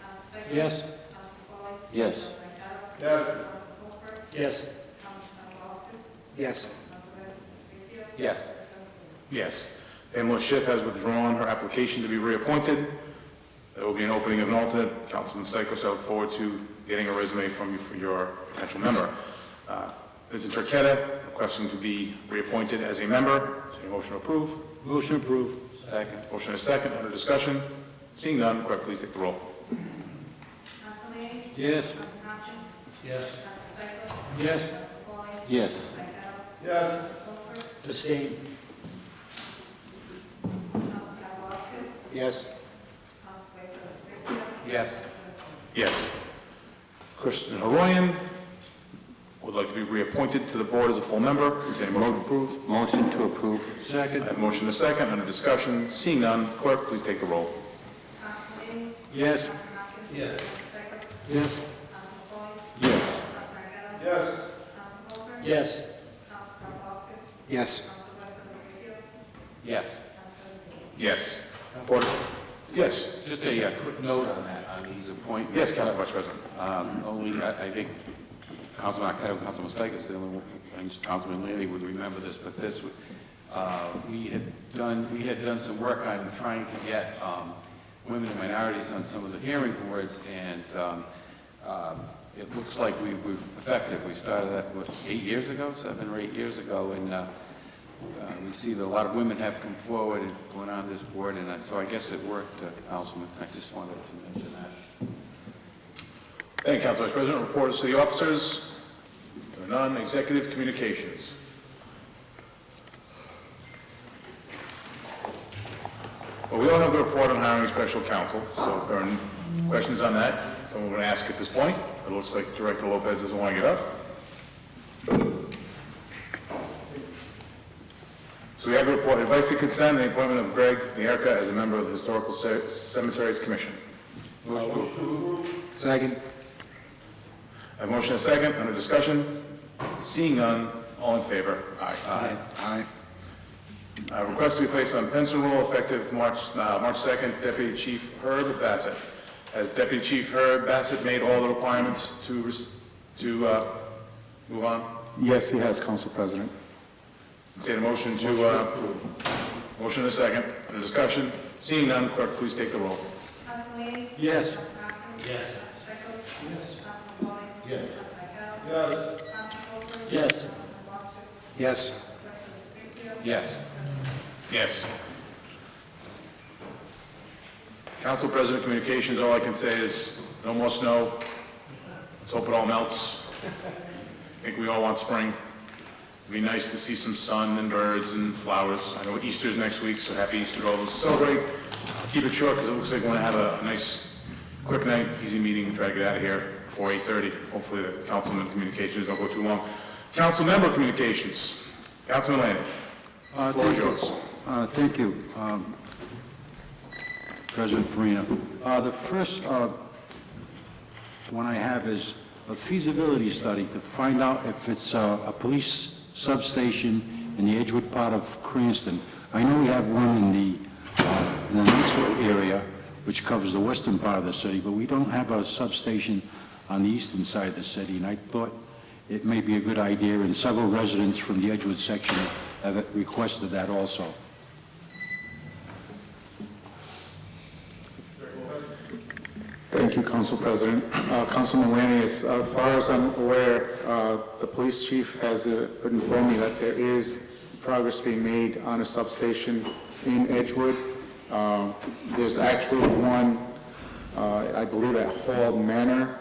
Councilman Stichels? Yes. Councilman Foley? Yes. Councilman Yes. Poplowskis? Yes. Yes. Yes. Pamela Schiff has withdrawn her application to be reappointed. There will be an opening of an alternate. Councilman Stichels, I look forward to getting a resume from you for your potential member. Vincent Turquetta, requesting to be reappointed as a member. Is there a motion to approve? Motion approved. Second. Motion is second, under discussion. Seeing none, clerk, please take the roll. Councilman Lee? Yes. Councilman Hopkins? Yes. Councilman Stichels? Yes. Councilman Foley? Yes. Yes. Abstain. Councilman Poplowskis? Yes. Councilman Vice President? Yes. Yes. Kristen Haroyan would like to be reappointed to the board as a full member. Is there a motion to approve? Motion to approve. Second. I have a motion and a second, under discussion. Seeing none, clerk, please take the roll. Councilman Lee? Yes. Councilman Hopkins? Yes. Councilman Stichels? Yes. Councilman Foley? Yes. Councilman Marqueta? Yes. Councilman Colfer? Yes. Councilman Poplowskis? Yes. Councilman Vice President? Yes. Councilman Yes. Porter? Yes. Just a quick note on that, on these appointments. Yes, Council Vice President. Only, I think Councilman Arquette and Councilman Stichels, the only one, and Councilman Leahy would remember this, but this, we had done some work on trying to get women and minorities on some of the hearing boards, and it looks like we were effective. We started that, 7 or 8 years ago, and see that a lot of women have come forward and went on this board, and so I guess it worked, Councilman. I just wanted to mention that. Thank you, Council Vice President. Reports to the officers. There are none. Executive communications. Well, we all have the report on hiring special counsel, so if there are questions on that, someone would ask at this point. It looks like Director Lopez doesn't want to get up. So we have a report. Advice to consent the appointment of Greg Nierka as a member of the Historical Cemeteries Commission. Second. I have a motion and a second. Under discussion. Seeing none, all in favor? Aye. Aye. Request to be placed on pension roll effective March 2nd, Deputy Chief Herb Bassett. Has Deputy Chief Herb Bassett made all the requirements to move on? Yes, he has, Council President. Entertain a motion to, motion and a second. Under discussion. Seeing none, clerk, please take the roll. Councilman Laney? Yes. Yes. Councilman Foley? Yes. Councilman Cal? Councilman Colfer? Yes. Councilman Voskis? Yes. Yes. Yes. Council President Communications, all I can say is no more snow. Let's hope it all melts. I think we all want spring. It'd be nice to see some sun and birds and flowers. I know Easter's next week, so happy Easter to all those who celebrate. I'll keep it short because it looks like we're going to have a nice, quick night, easy meeting, try to get out of here before 8:30. Hopefully the Councilman Communications don't go too long. Council Member Communications. Councilman Lanning. The floor is yours. Thank you, President Farina. The first one I have is a feasibility study to find out if it's a police substation in the Edgewood part of Cranston. I know we have one in the Knoxville area, which covers the western part of the city, but we don't have a substation on the eastern side of the city, and I thought it may be a good idea, and several residents from the Edgewood section have requested that also. Thank you, Council President. Councilman Laney, as far as I'm aware, the police chief has informed me that there is progress being made on a substation in Edgewood. There's actually one, I believe at Hall Manor,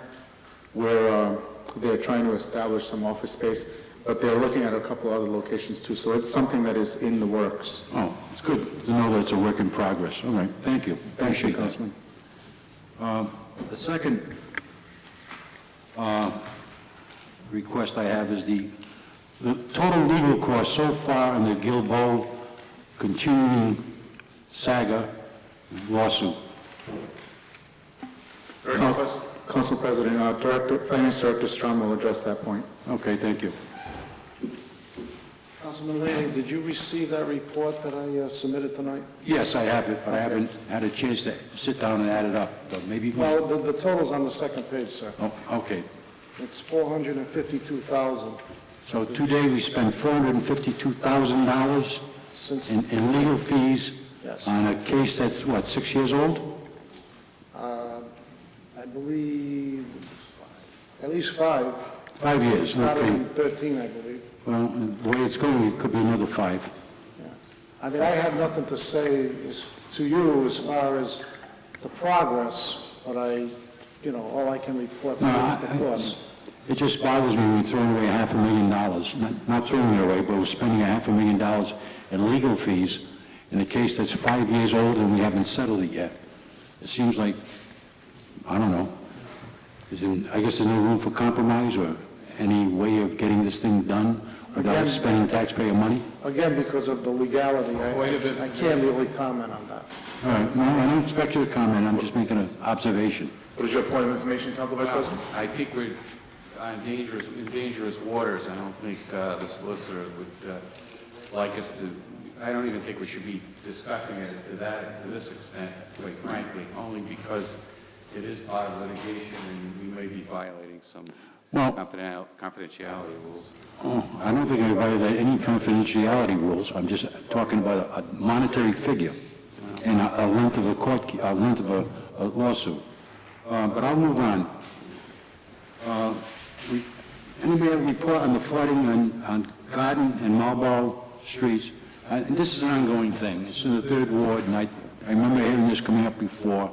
where they're trying to establish some office space, but they're looking at a couple other locations too, so it's something that is in the works. Oh, it's good to know that it's a work in progress. All right, thank you. Thank you, Appreciate that. Councilman. The second request I have is the total legal cost so far in the Gilboa continuing saga lawsuit. Council President, Finance Director Strom will address that point. Okay, thank you. Councilman Lanning, did you receive that report that I submitted tonight? Yes, I have it, but I haven't had a chance to sit down and add it up. So maybe. Well, the total's on the second page, sir. Oh, okay. It's $452,000. So today we spent $452,000 Since, in legal fees yes, on a case that's, what, 6 years old? I believe, at least 5. 5 years, It's not okay. even 13, I believe. Well, the way it's going, it could be another 5. Yeah. I mean, I have nothing to say to you as far as the progress, but all I can report is the cost. It just bothers me when we're throwing away $500,000, not throwing it away, but we're spending $500,000 in legal fees in a case that's 5 years old and we haven't settled it yet. It seems like, I don't know, I guess there's no room for compromise or any way of getting this thing done without spending taxpayer money? Again, because of the legality, I can't really comment on that. All right, no, I don't expect you to comment, I'm just making an observation. What is your point of information, Council Vice President? I think we're in dangerous waters. I don't think the solicitor would like us to, I don't even think we should be discussing it to this extent, quite frankly, only because it is part of litigation and we may be violating some confidentiality rules. Oh, I don't think I violate any confidentiality rules. I'm just talking about a monetary figure and a length of a lawsuit. But I'll move on. Anybody have a report on the flooding on Garden and Marlborough Streets and this is an ongoing thing. It's in the 3rd Ward, and I remember hearing this coming up before.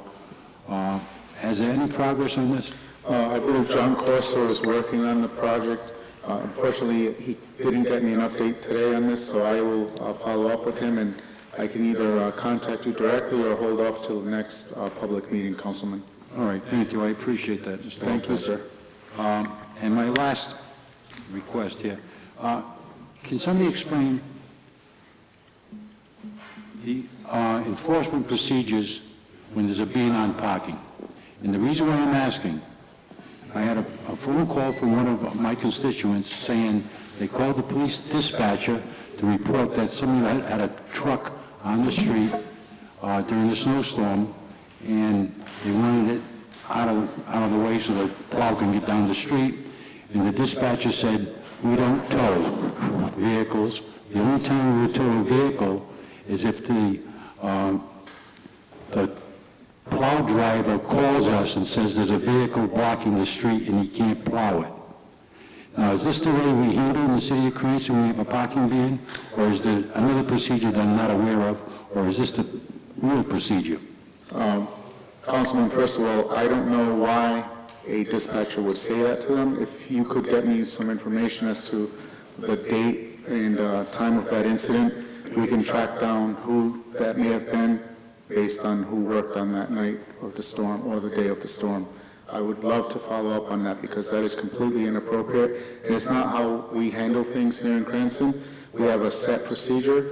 Has there any progress on this? I believe John Corso is working on the project. Unfortunately, he didn't get me an update today on this, so I will follow up with him, and I can either contact you directly or hold off till the next public meeting, Councilman. All right, thank you. I appreciate that, Mr. Thank you, Lopez. sir. And my last request here, can somebody explain the enforcement procedures when there's a ban on parking? And the reason why I'm asking, I had a phone call from one of my constituents saying they called the police dispatcher to report that somebody had a truck on the street during the snowstorm, and they wanted it out of the way so the plow can get down the street. And the dispatcher said, we don't tow vehicles. The only time we would tow a vehicle is if the plow driver calls us and says there's a vehicle blocking the street and he can't plow it. Now, is this the way we handle in the city of Cranston when we have a parking ban? Or is there another procedure that I'm not aware of? Or is this the real procedure? Councilman, first of all, I don't know why a dispatcher would say that to them. If you could get me some information as to the date and time of that incident, we can track down who that may have been based on who worked on that night of the storm or the day of the storm. I would love to follow up on that because that is completely inappropriate. And it's not how we handle things here in Cranston. We have a set procedure.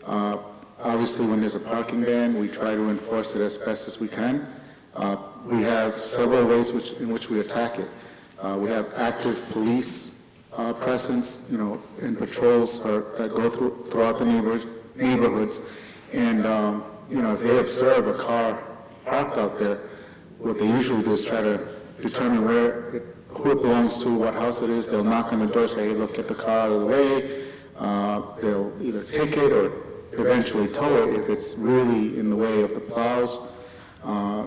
Obviously, when there's a parking ban, we try to enforce it as best as we can. We have several ways in which we attack it. We have active police presence, and patrols that go throughout the neighborhoods. And, if they observe a car parked out there, what they usually do is try to determine who it belongs to, what house it is. They'll knock on the door, say, hey, look, get the car out of the way. They'll either ticket or eventually tow it if it's really in the way of the plows.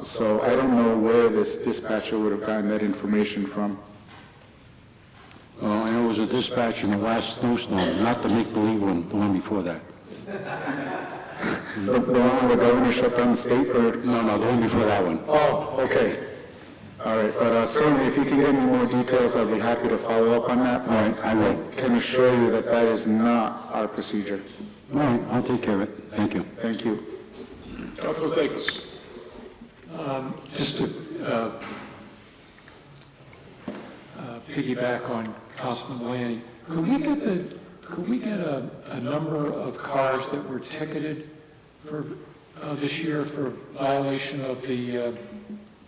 So I don't know where this dispatcher would have gotten that information from. Well, I know it was a dispatcher in the last snowstorm, not the make-believe one, the one before that. The one where the governor shut down the state for... No, the one before that one. Oh, okay. All right, but certainly if you can get me more details, I'd be happy to follow up on that. All right, I will. I can assure you that that is not our procedure. All right, I'll take care of it. Thank you. Thank you. Councilman Stichels. Just to piggyback on Councilman Lanning, could we get a number of cars that were ticketed for this year for violation of the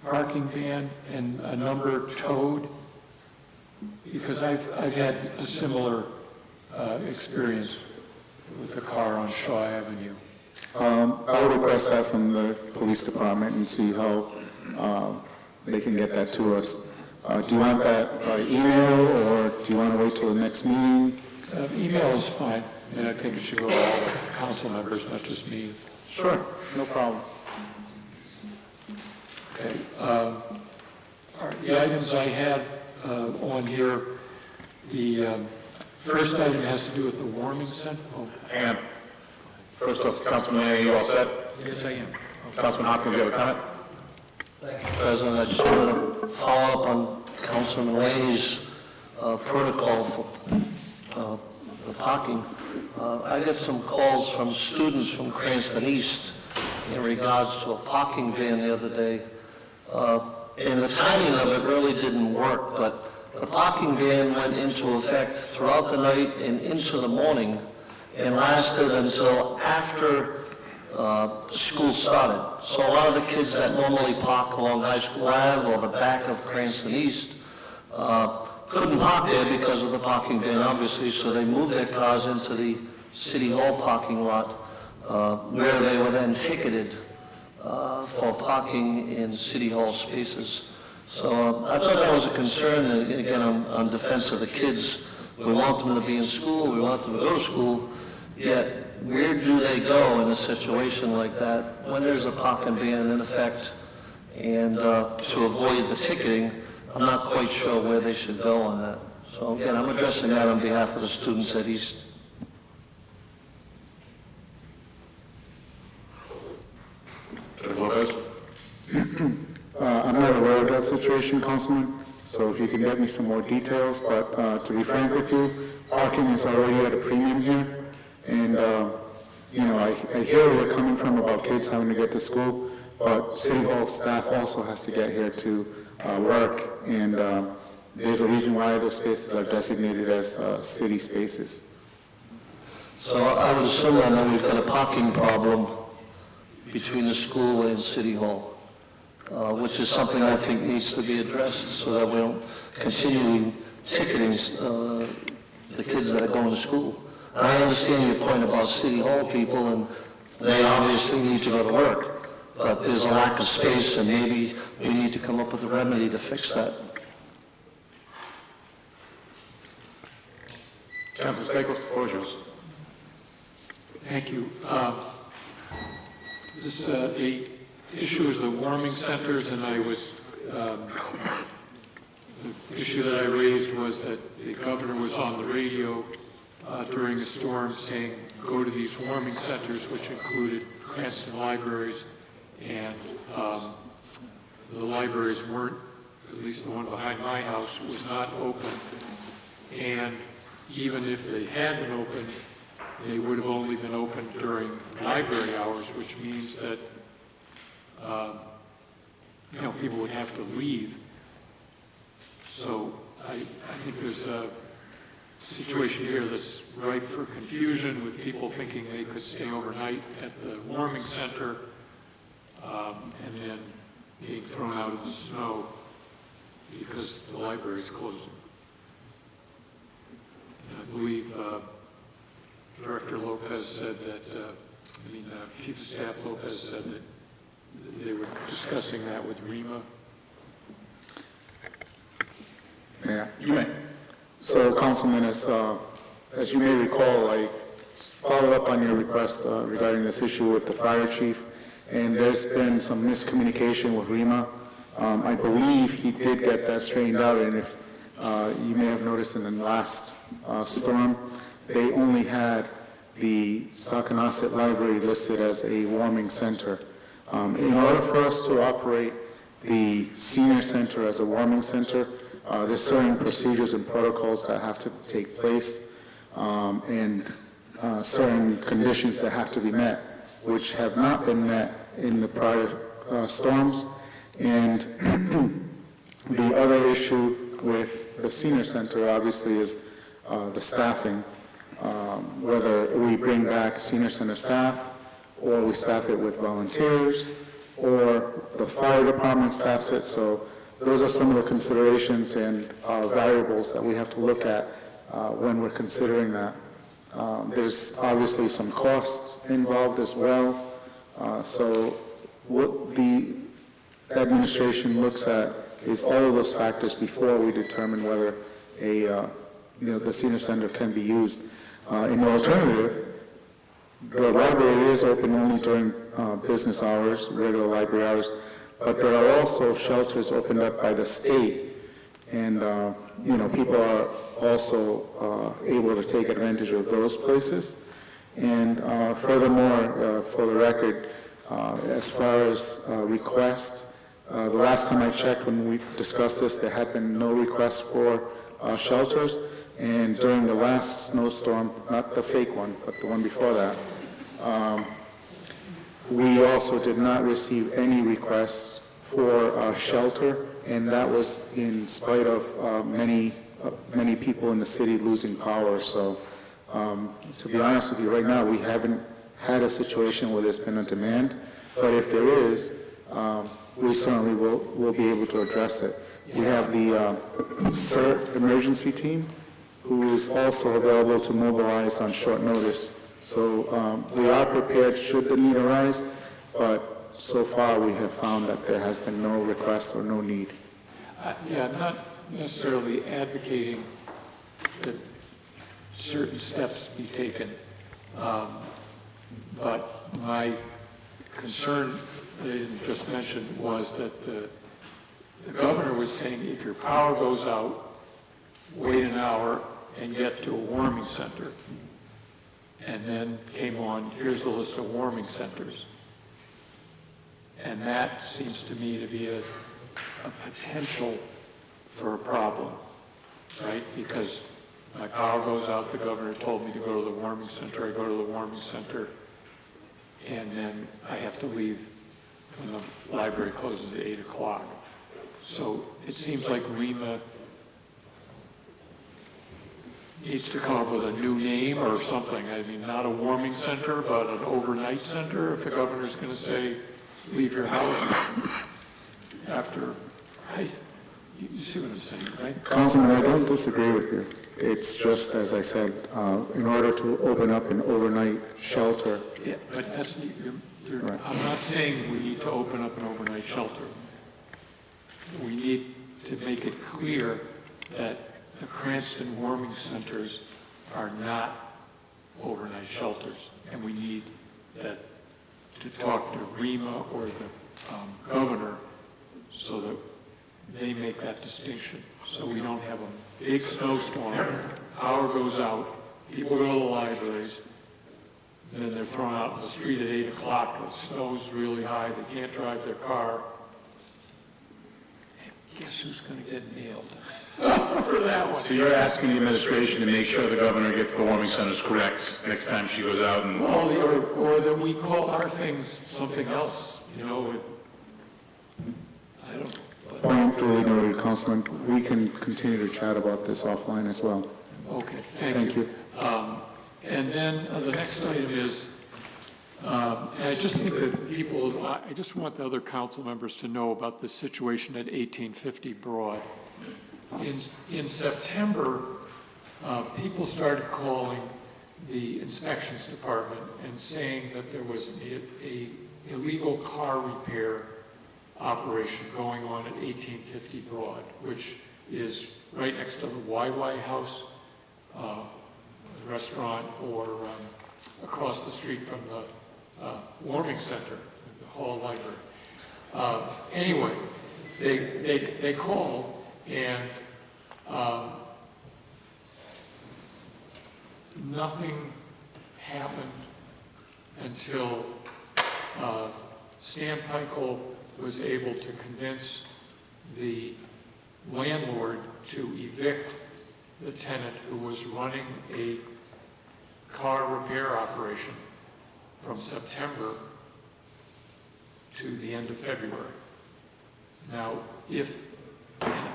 parking ban and a number towed? Because I've had a similar experience with a car on Shaw Avenue. I'll request that from the police department and see how they can get that to us. Do you want that by email, or do you want to wait till the next meeting? Email is fine, and I think it should go to all the council members, not just me. Sure, no problem. Okay. All right, the items I had on here, the first item has to do with the warming center. Oh, And first off, Councilman Lanning, you all set? Yes, I am. Councilman Hopkins, you have a comment? President, I just wanted to follow up on Councilman Laney's protocol for the parking. I got some calls from students from Cranston East in regards to a parking ban the other day. And the timing of it really didn't work, but the parking ban went into effect throughout the night and into the morning and lasted until after school started. So a lot of the kids that normally park along High School Ave or the back of Cranston East couldn't park there because of the parking ban, obviously, so they moved their cars into the City Hall parking lot where they were then ticketed for parking in City Hall spaces. So I thought that was a concern, and again, on defense of the kids. We want them to be in school, we want them to go to school, yet where do they go in a situation like that when there's a parking ban in effect? And to avoid the ticketing, I'm not quite sure where they should go on that. So again, I'm addressing that on behalf of the students at East. situation, Councilman, so if you can get me some more details, but to be frank with you, parking is already at a premium here, and, you know, I hear where you're coming from about kids having to get to school, but City Hall staff also has to get here to work, and there's a reason why those spaces are designated as city spaces. So I would assume then we've got a parking problem between the school and City Hall, which is something I think needs to be addressed so that we don't continue ticketing the kids that are going to school. I understand your point about City Hall people, and they obviously need to go to work, but there's a lack of space, and maybe we need to come up with a remedy to fix that. Councilman Stichels, the floor is yours. Thank you. This the issue is the warming centers, and I was, the issue that I raised was that the governor was on the radio during a storm saying, go to these warming centers, which included Cranston libraries, and the libraries weren't, at least the one behind my house, was not open. And even if they had been open, they would have only been open during library hours, which means that, you know, people would have to leave. So I think there's a situation here that's ripe for confusion with people thinking they could stay overnight at the warming center and then being thrown out in the snow because the library's closing. And I believe Director Lopez said that, Chief of Staff Lopez said that they were discussing that with REMA. Yeah, you may. So, Councilman, as you may recall, I followed up on your request regarding this issue with the fire chief, and there's been some miscommunication with REMA. I believe he did get that straightened out, and if you may have noticed in the last storm, they only had the Saconaset Library listed as a warming center. In order for us to operate the senior center as a warming center, there's certain procedures and protocols that have to take place, and certain conditions that have to be met, which have not been met in the prior storms. And the other issue with the senior center, obviously, is the staffing, whether we bring back senior center staff, or we staff it with volunteers, or the fire department staffs it. So those are some of the considerations and variables that we have to look at when we're considering that. There's obviously some costs involved as well. So what the administration looks at is all of those factors before we determine whether the senior center can be used. In the alternative, the library is open only during business hours, regular library hours, but there are also shelters opened up by the state, and people are also able to take advantage of those places. And furthermore, for the record, as far as requests, the last time I checked when we discussed this, there had been no requests for shelters. And during the last snowstorm, not the fake one, but the one before that, we also did not receive any requests for shelter, and that was in spite of many people in the city losing power. So to be honest with you, right now, we haven't had a situation where there's been a demand, but if there is, we certainly will be able to address it. We have the CERT emergency team, who is also available to mobilize on short notice. So we are prepared should the need arise, but so far we have found that there has been no request or no need. Yeah, not necessarily advocating that certain steps be taken, but my concern that I didn't just mention was that the governor was saying if your power goes out, wait an hour and get to a warming center. And then came on, here's the list of warming centers. And that seems to me to be a potential for a problem, right? Because my power goes out, the governor told me to go to the warming center, I go to the warming center, and then I have to leave when the library closes at 8 o'clock. So it seems like REMA needs to come up with a new name or something. I mean, not a warming center, but an overnight center, if the governor's going to say, leave your house after, right? You see what I'm saying, right? Councilman, I don't disagree with you. It's just, as I said, in order to open up an overnight shelter. Yeah, but that's, Right. I'm not saying we need to open up an overnight shelter. We need to make it clear that the Cranston warming centers are not overnight shelters, and we need that to talk to REMA or the governor so that they make that distinction, so we don't have a big snowstorm, power goes out, people go to the libraries, then they're thrown out in the street at 8 o'clock, the snow's really high, they can't drive their car. And guess who's going to get nailed for that one? So you're asking the administration to make sure the governor gets the warming centers correct next time she goes out and... Well, or that we call our things something else, you know, I don't... Point duly noted, Councilman. We can continue to chat about this offline as well. Okay, thank you. And then the next item is, and I just think that people, I just want the other council members to know about the situation at 1850 Broad. In September, people started calling the inspections department and saying that there was a illegal car repair operation going on at 1850 Broad, which is right next to the YY House restaurant, or across the street from the warming center, the Hall Library. Anyway, they called, and nothing happened until Stan Peichel was able to convince the landlord to evict the tenant who was running a car repair operation from September to the end of February. Now, and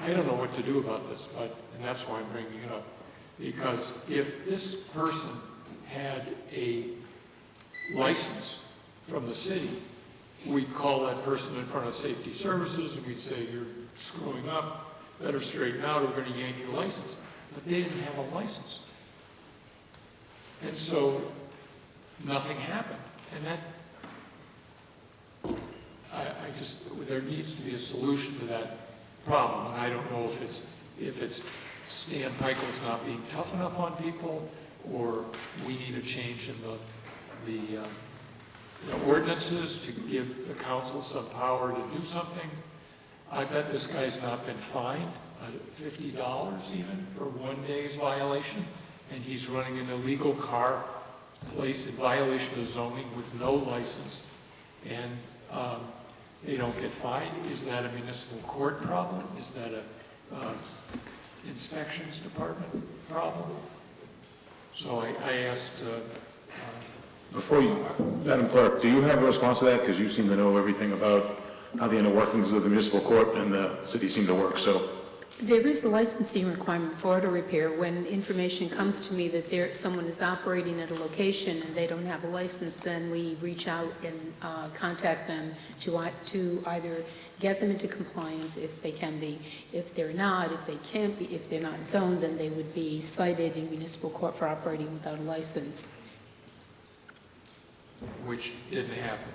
I don't know what to do about this, and that's why I'm bringing it up, because if this person had a license from the city, we'd call that person in front of safety services and we'd say, you're screwing up, better straighten out, or we're going to yank your license. But they didn't have a license. And so nothing happened. And there needs to be a solution to that problem. And I don't know if it's Stan Peichels not being tough enough on people, or we need a change in the ordinances to give the council some power to do something. I bet this guy's not been fined $50 even for one day's violation, and he's running an illegal car place in violation of zoning with no license, and they don't get fined. Is that a municipal court problem? Is that a inspections department problem? So I asked... Before you, Madam Clerk, do you have a response to that? Because you seem to know everything about how the inner workings of the municipal court and the city seem to work, so. There is a licensing requirement for auto repair. When information comes to me that someone is operating at a location and they don't have a license, then we reach out and contact them to either get them into compliance if they can be. If they're not, if they can't be, if they're not zoned, then they would be cited in municipal court for operating without a license. Which didn't happen.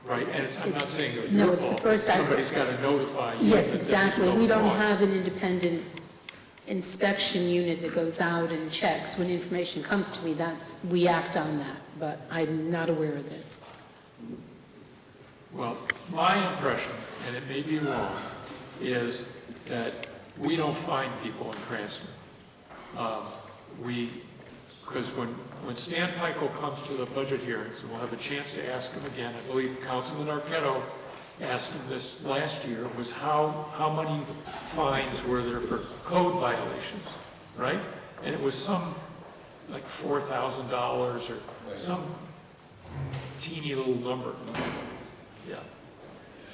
Right, and I'm not saying it was no, your it's fault. the first time. Somebody's got to notify you. Yes, that this is exactly. going We don't on. have an independent inspection unit that goes out and checks. When information comes to me, we act on that, but I'm not aware of this. Well, my impression, and it may be wrong, is that we don't find people in Cranston. Because when Stan Peichel comes to the budget hearings, and we'll have a chance to ask him again, I believe Councilman Arquette asked him this last year was how many fines were there for code violations, right? And it was some, like $4,000 or some teeny little number. Yeah.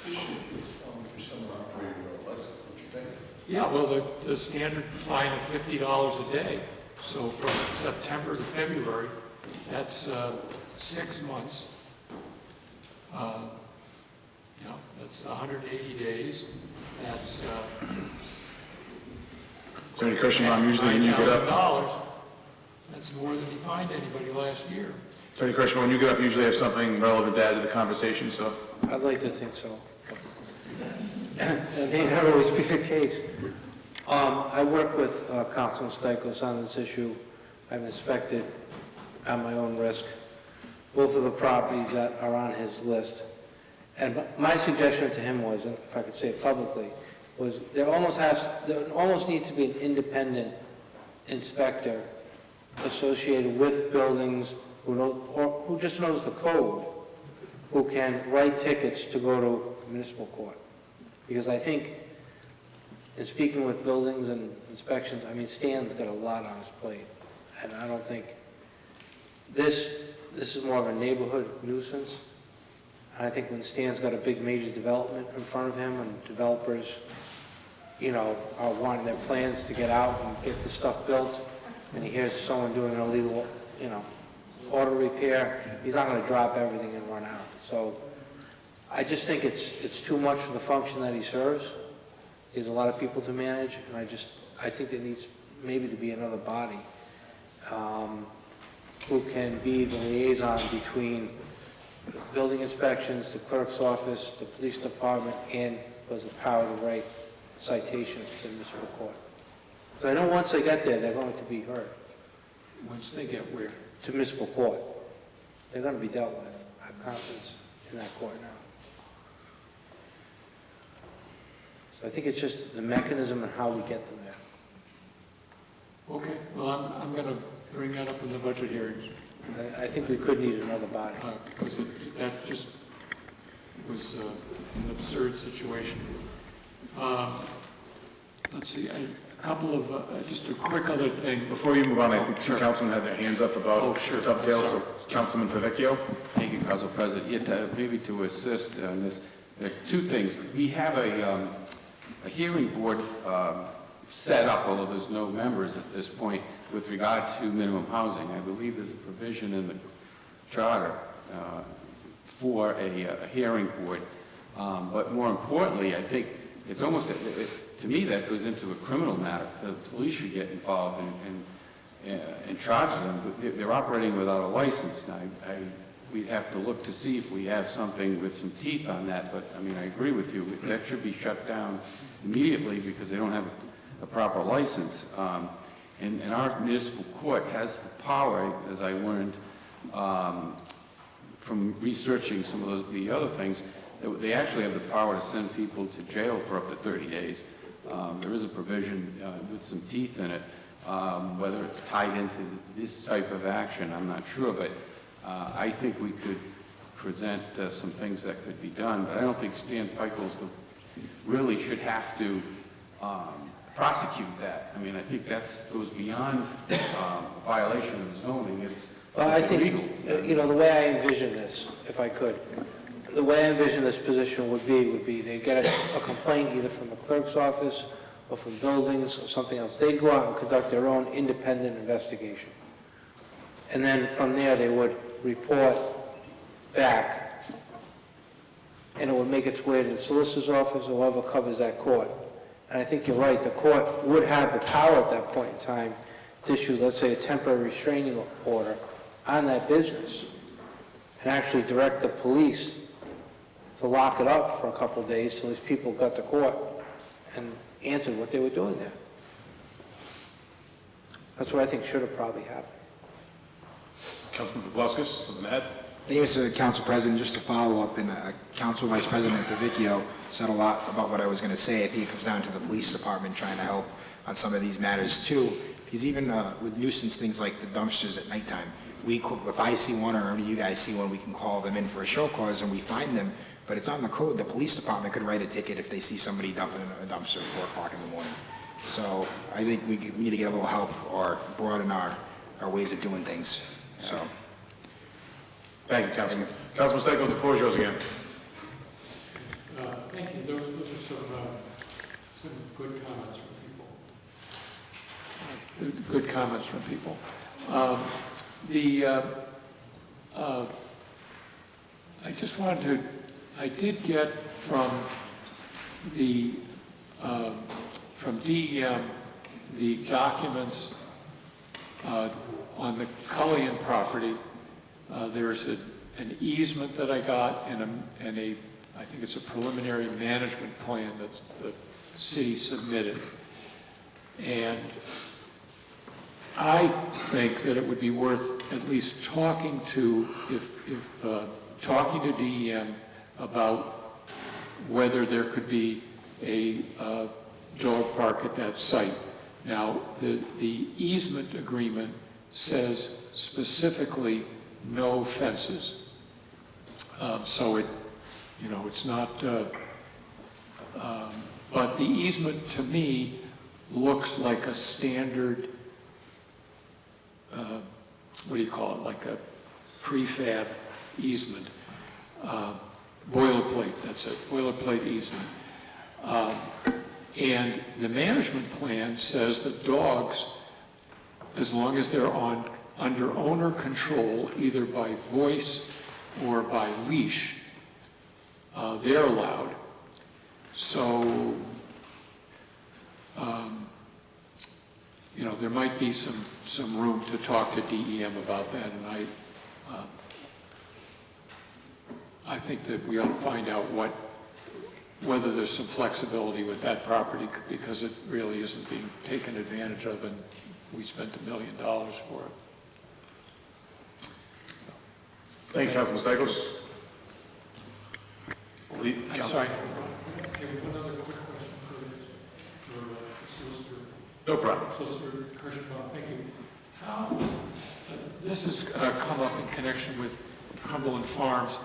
For someone operating without a license, don't you think? Yeah, well, the standard fine of $50 a day. So from September to February, that's 6 months. You know, that's 180 days. That's Is there any question about usually when you get up? $9,000. That's more than he fined anybody last year. Is there any question when you get up, you usually have something relevant to add to the conversation, so? I'd like to think so. It may not always be the case. I work with Councilman Stichels on this issue. I've inspected at my own risk both of the properties that are on his list. And my suggestion to him was, and if I could say it publicly, was there almost needs to be an independent inspector associated with buildings who just knows the code, who can write tickets to go to municipal court. Because I think, in speaking with buildings and inspections, I mean, Stan's got a lot on his plate. And I don't think, this is more of a neighborhood nuisance. And I think when Stan's got a big major development in front of him and developers, you know, are wanting their plans to get out and get this stuff built, and he hears someone doing an illegal, you know, auto repair, he's not gonna drop everything and run out. So I just think it's too much for the function that he serves. He has a lot of people to manage, and I think there needs maybe to be another body who can be the liaison between building inspections, the clerk's office, the police department, and who has the power to write citations to the municipal court. So I know once they get there, they're going to be heard. Once they get where? To municipal court. They're going to be dealt with. I have confidence in that court now. So I think it's just the mechanism and how we get them there. Okay, well, I'm going to bring that up in the budget hearings. I think we could need another body. Because that just was an absurd situation. Let's see, a couple of, just a quick other thing. Before you move on, I think two councilmen had their hands up about dovetail, so Councilman Favecchio. Thank you, Council President. Yeah, maybe to assist on this, there are two things. We have a hearing board set up, although there's no members at this point, with regard to minimum housing. I believe there's a provision in the charter for a hearing board. But more importantly, I think it's almost, to me, that goes into a criminal matter. The police should get involved and charge them. They're operating without a license. Now, we'd have to look to see if we have something with some teeth on that, but I mean, I agree with you. That should be shut down immediately because they don't have a proper license. And our municipal court has the power, as I learned from researching some of the other things, that they actually have the power to send people to jail for up to 30 days. There is a provision with some teeth in it. Whether it's tied into this type of action, I'm not sure, but I think we could present some things that could be done, but I don't think Stan Pickles really should have to prosecute that. I mean, I think that goes beyond violation of zoning. It's illegal. You know, the way I envision this, if I could, the way I envision this position would be they'd get a complaint either from the clerk's office or from buildings or something else. They'd go out and conduct their own independent investigation. And then from there, they would report back, and it would make its way to the solicitor's office or whoever covers that court. And I think you're right, the court would have the power at that point in time to issue, let's say, a temporary restraining order on that business and actually direct the police to lock it up for a couple of days till these people got to court and answered what they were doing there. That's what I think should have probably happened. Councilman Paplaskas, something to add? Thank you, Mr. Council President. Just to follow up, and Council Vice President Favicchio said a lot about what I was going to say. I think it comes down to the police department trying to help on some of these matters too. Because even with nuisance things like the dumpsters at nighttime, if I see one or you guys see one, we can call them in for a show cause and we find them. But it's on the code. The police department could write a ticket if they see somebody dumping a dumpster at 4 o'clock in the morning. So I think we need to get a little help or broaden our ways of doing things. So. Thank you, Councilman. Councilman Stichels, the floor is yours again. Thank you. Those are some good comments from people. Good comments from people. I did get from DEM the documents on the Cullion property. There's an easement that I got and I think it's a preliminary management plan that the city submitted. And I think that it would be worth at least talking to DEM about whether there could be a dog park at that site. Now, the easement agreement says specifically no fences. So it's not, but the easement to me looks like a standard, what do you call it, like a prefab easement. Boilerplate, that's it, boilerplate easement. And the management plan says that dogs, as long as they're under owner control, either by voice or by leash, they're allowed. So, there might be some room to talk to DEM about that, and I think that we ought to find out whether there's some flexibility with that property, because it really isn't being taken advantage of, and we spent $1 million for it. Thank you, Councilman Stichels. I'm sorry. Okay, one other quick question for Solicitor. No problem. Solicitor Kirschbaum, thank you. How, this has come up in connection with Cumberland Farms.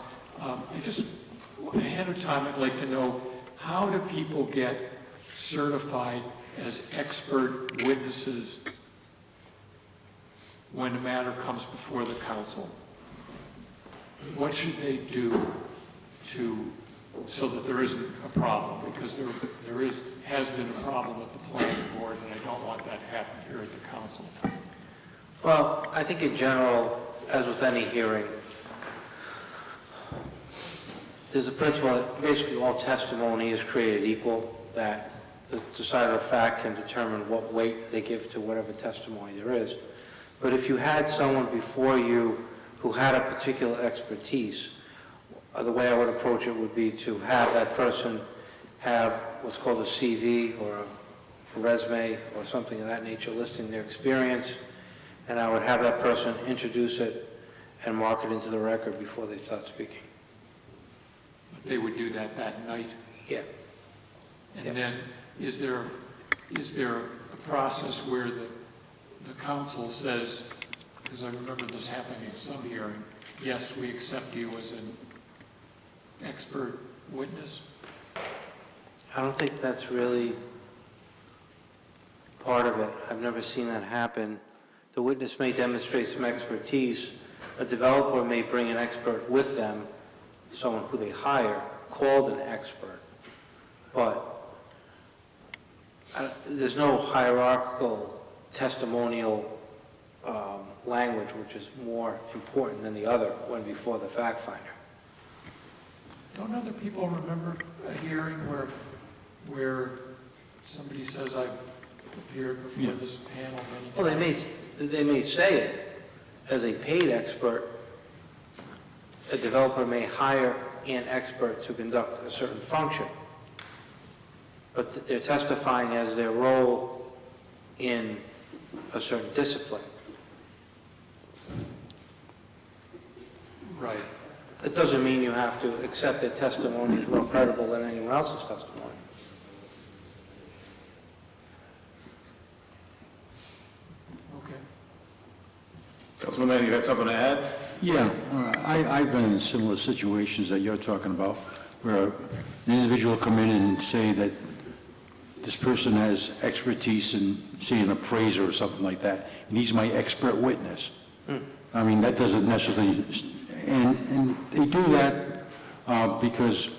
Ahead of time, I'd like to know, how do people get certified as expert witnesses when a matter comes before the council? What should they do so that there isn't a problem? Because there has been a problem with the planning board, and I don't want that to happen here at the council. Well, I think in general, as with any hearing, there's a principle that basically all testimony is created equal, that the decider of fact can determine what weight they give to whatever testimony there is. But if you had someone before you who had a particular expertise, the way I would approach it would be to have that person have what's called a CV or a resume or something of that nature listing their experience, and I would have that person introduce it and mark it into the record before they start speaking. They would do that night? Yeah. And then, is there a process where the council says, because I remember this happening in some hearing, yes, we accept you as an expert witness? I don't think that's really part of it. I've never seen that happen. The witness may demonstrate some expertise. A developer may bring an expert with them, someone who they hire, called an expert. But there's no hierarchical testimonial language which is more important than the other when before the fact finder. Don't other people remember a hearing where somebody says, I've appeared before this panel many times? Well, they may say it as a paid expert. A developer may hire an expert to conduct a certain function, but they're testifying as their role in a certain discipline. Right. It doesn't mean you have to accept their testimony as more credible than anyone else's testimony. Okay. Councilman Manning, you had something to add? Yeah, I've been in similar situations that you're talking about, where an individual come in and say that this person has expertise in, say, an appraiser or something like that, and he's my expert witness. I mean, that doesn't necessarily, and they do that because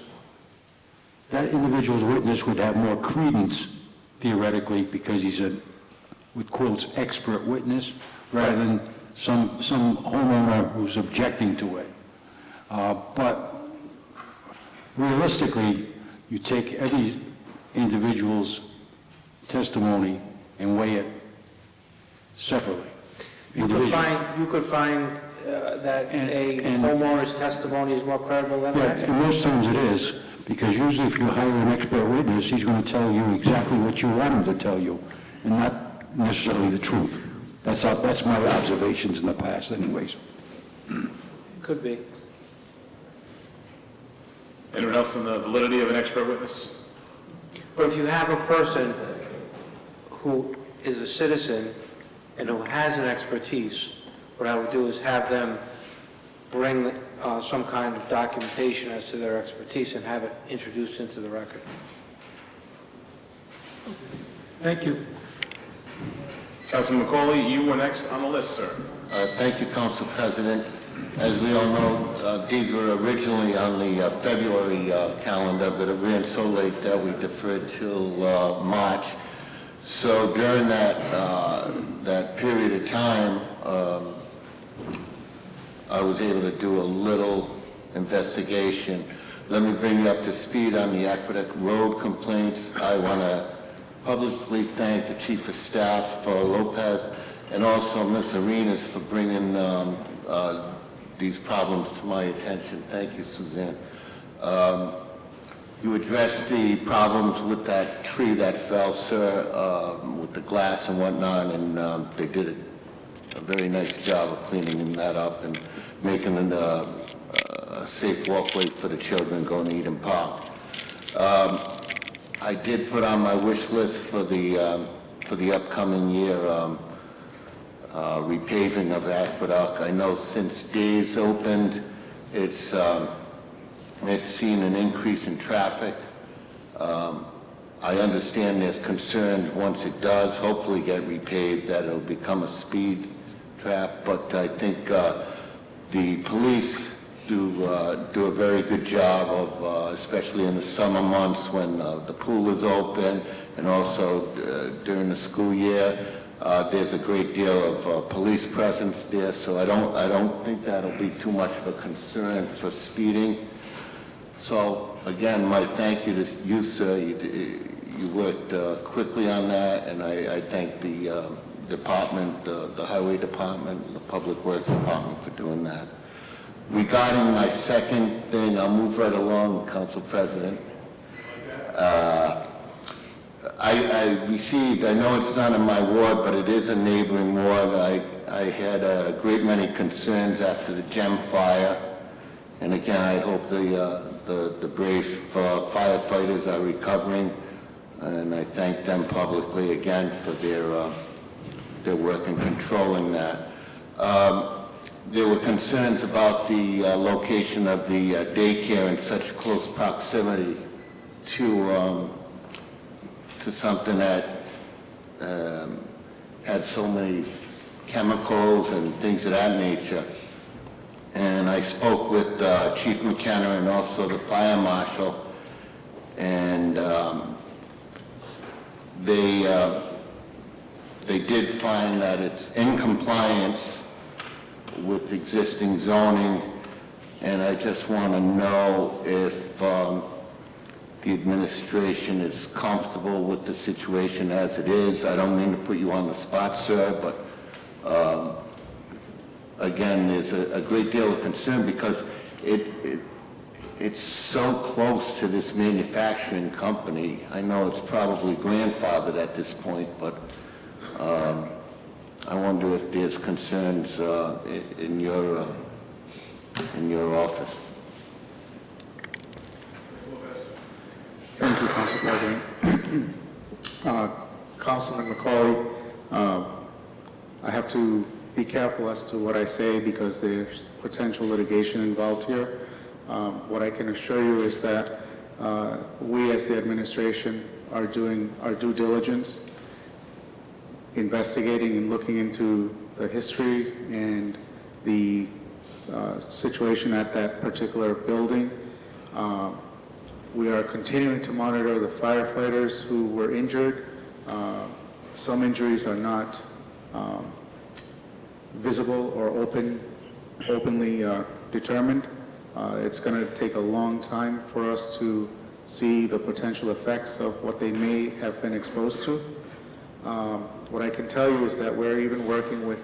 that individual's witness would have more credence theoretically because he's a, with quotes, expert witness, rather than some homeowner who's objecting to it. But realistically, you take every individual's testimony and weigh it separately. You could find that a homeowner's testimony is more credible than Yeah, that? and most times it is, because usually if you hire an expert witness, he's going to tell you exactly what you want him to tell you, and not necessarily the truth. That's my observations in the past anyways. Could be. Anyone else on the validity of an expert witness? But if you have a person who is a citizen and who has an expertise, what I would do is have them bring some kind of documentation as to their expertise and have it introduced into the record. Thank you. Councilman McCauley, you were next on the list, sir. Thank you, Council President. As we all know, these were originally on the February calendar, but it ran so late that we deferred till March. So during that period of time, I was able to do a little investigation. Let me bring you up to speed on the Aqueduct Road complaints. I want to publicly thank the Chief of Staff, Lopez, and also Ms. Arenas for bringing these problems to my attention. Thank you, Suzanne. You addressed the problems with that tree that fell, sir, with the glass and whatnot, and they did a very nice job of cleaning that up and making it a safe walkway for the children going to Eden Park. I did put on my wish list for the upcoming year repaving of Aqueduct. I know since days opened, it's seen an increase in traffic. I understand there's concerns once it does hopefully get repaved that it'll become a speed trap, but I think the police do a very good job of, especially in the summer months when the pool is open and also during the school year. There's a great deal of police presence there, so I don't think that'll be too much of a concern for speeding. So again, my thank you to you, sir. You worked quickly on that, and I thank the department, the highway department, the public works department for doing that. Regarding my second thing, I'll move right along, Council President. I received, I know it's not in my ward, but it is a neighboring ward. I had a great many concerns after the gem fire. And again, I hope the brave firefighters are recovering. And I thank them publicly again for their work in controlling that. There were concerns about the location of the daycare in such close proximity to something that had so many chemicals and things of that nature. And I spoke with Chief McKenna and also the fire marshal, and they did find that it's in compliance with existing zoning, and I just want to know if the administration is comfortable with the situation as it is. I don't mean to put you on the spot, sir, but again, there's a great deal of concern because it's so close to this manufacturing company. I know it's probably grandfathered at this point, but I wonder if there's concerns in your office. Thank you, Council President. Councilman McCauley, I have to be careful as to what I say because there's potential litigation involved here. What I can assure you is that we as the administration are doing our due diligence, investigating and looking into the history and the situation at that particular building. We are continuing to monitor the firefighters who were injured. Some injuries are not visible or openly determined. It's going to take a long time for us to see the potential effects of what they may have been exposed to. What I can tell you is that we're even working with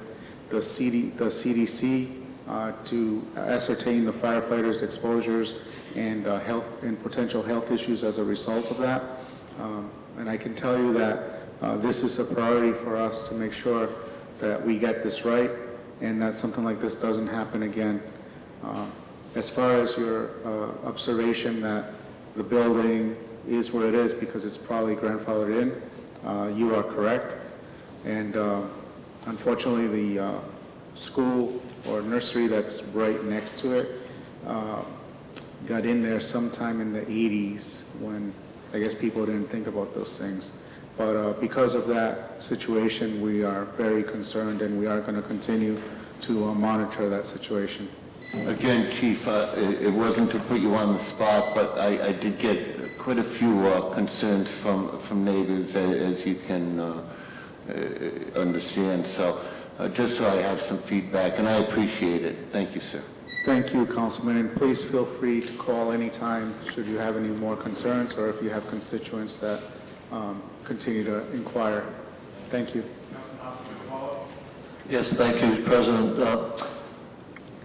the CDC to ascertain the firefighters' exposures and health and potential health issues as a result of that. And I can tell you that this is a priority for us to make sure that we get this right and that something like this doesn't happen again. As far as your observation that the building is where it is because it's probably grandfathered in, you are correct. And unfortunately, the school or nursery that's right next to it got in there sometime in the 80s when I guess people didn't think about those things. But because of that situation, we are very concerned and we are going to continue to monitor that situation. Again, Chief, it wasn't to put you on the spot, but I did get quite a few concerns from neighbors, as you can understand. So just so I have some feedback, and I appreciate it. Thank you, sir. Thank you, Councilman, and please feel free to call anytime should you have any more concerns or if you have constituents that continue to inquire. Thank you. Yes, thank you, President.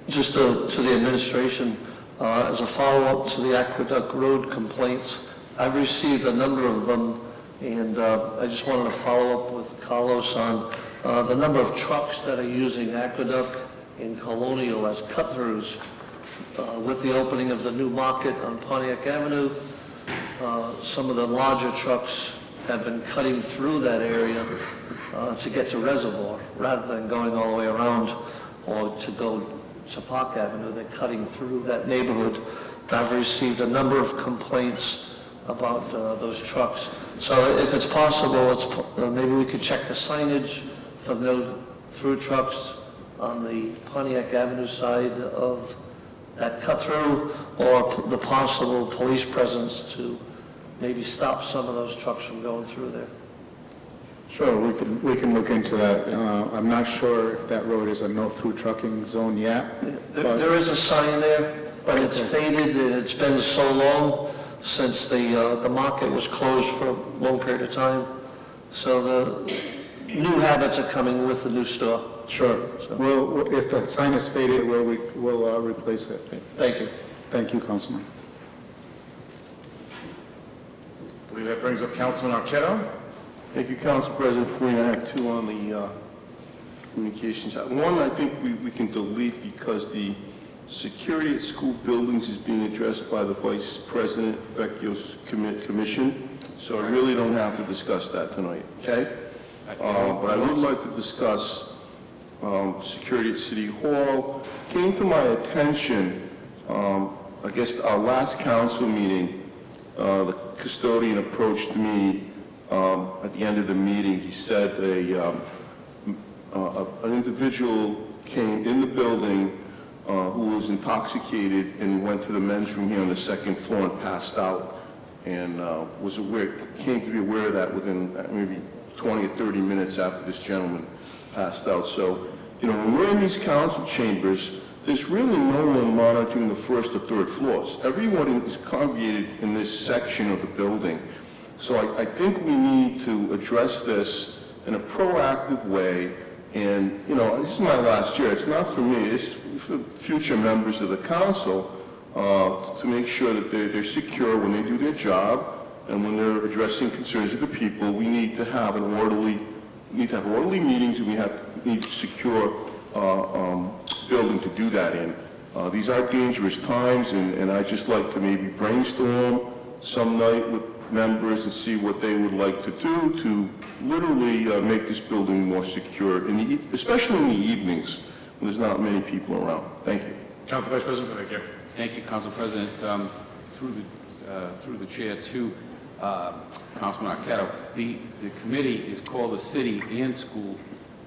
Just to the administration, as a follow-up to the Aqueduct Road complaints, I've received a number of them, and I just wanted to follow up with Carlos on the number of trucks that are using Aqueduct in Colonial as cut-throughs. With the opening of the new market on Pontiac Avenue, some of the larger trucks have been cutting through that area to get to Reservoir, rather than going all the way around or to go to Park Avenue. They're cutting through that neighborhood. I've received a number of complaints about those trucks. So if it's possible, maybe we could check the signage for no through trucks on the Pontiac Avenue side of that cut-through, or the possible police presence to maybe stop some of those trucks from going through there. Sure, we can look into that. I'm not sure if that road is a no-through trucking zone yet. There is a sign there, but it's faded, and it's been so long since the market was closed for a long period of time. So the new habits are coming with the new store. Sure. So. If the sign is faded, we'll replace it. Thank you. Thank you, Councilman. I believe that brings up Councilman Arquette. Thank you, Council President Farina. I have two on the communications. One, I think we can delete because the security at school buildings is being addressed by the Vice President Vecchio's commission, so I really don't have to discuss that tonight, okay? But I would like to discuss security at City Hall. Came to my attention, I guess our last council meeting, the custodian approached me at the end of the meeting. He said an individual came in the building who was intoxicated and went to the men's room here on the second floor and passed out, and came to be aware of that within maybe 20 or 30 minutes after this gentleman passed out. So, when we're in these council chambers, there's really no one monitoring the first or third floors. Everyone is congregated in this section of the building. So I think we need to address this in a proactive way. And, this is my last year. It's not for me. It's for future members of the council to make sure that they're secure when they do their job, and when they're addressing concerns of the people. We need to have orderly meetings, and we need to secure building to do that in. These are dangerous times, and I just like to maybe brainstorm some night with members and see what they would like to do to literally make this building more secure, especially in the evenings when there's not many people around. Thank you. Council Vice President, thank you. Thank you, Council President. Through the chair to Councilman Arquette. The committee is called the City and School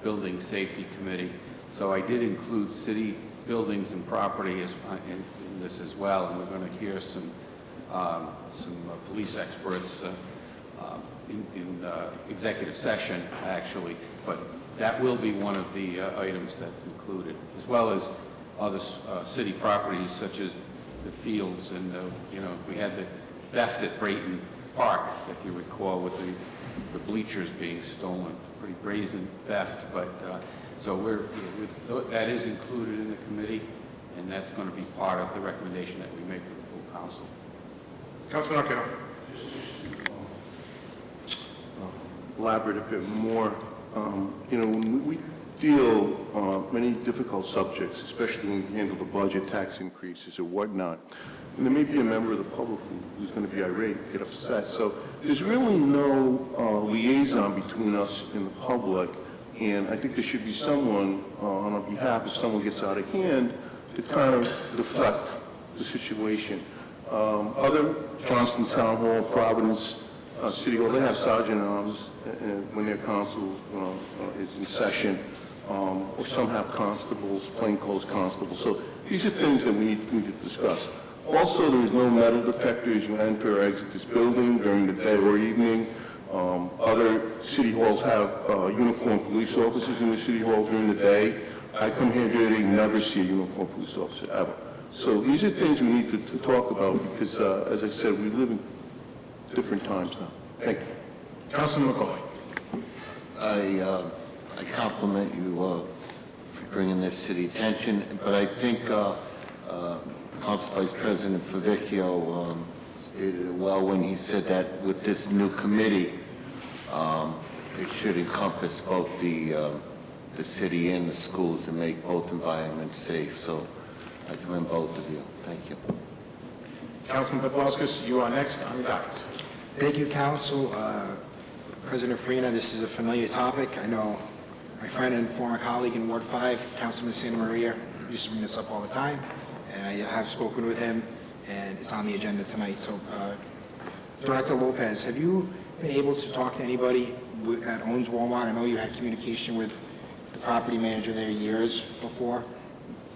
Building Safety Committee, so I did include city buildings and property in this as well, and we're going to hear some police experts in executive session, actually, but that will be one of the items that's included, as well as other city properties such as the fields and we had the theft at Brayton Park, if you recall, with the bleachers being stolen. Pretty brazen theft, but so that is included in the committee, and that's going to be part of the recommendation that we make to the full council. Councilman Arquette. Elaborate a bit more. When we deal many difficult subjects, especially when we handle the budget, tax increases, or whatnot, and there may be a member of the public who's going to be irate, get upset. So there's really no liaison between us and the public, and I think there should be someone on our behalf if someone gets out of hand to kind of deflect the situation. Other Johnston Town Hall, Providence City Hall, they have sergeant at arms when their council is in session, or some have constables, plainclothes constables. So these are things that we need to discuss. Also, there is no metal detector as you enter or exit this building during the day or evening. Other city halls have uniformed police officers in the city hall during the day. I come here today, never see a uniformed police officer ever. So these are things we need to talk about because, as I said, we live in different times now. Thank you. Councilman McCauley. I compliment you for bringing this to the attention, but I think Council Vice President Favicchio stated it well when he said that with this new committee, it should encompass both the city and the schools and make both environments safe. So I commend both of you. Thank you. Councilman Paplaskas, you are next on the docket. Thank you, Council. President Farina, this is a familiar topic. I know my friend and former colleague in Ward 5, Councilman Santa Maria, used to bring this up all the time, and I have spoken with him, and it's on the agenda tonight. So, Director Lopez, have you been able to talk to anybody that owns Walmart? I know you had communication with the property manager there years before.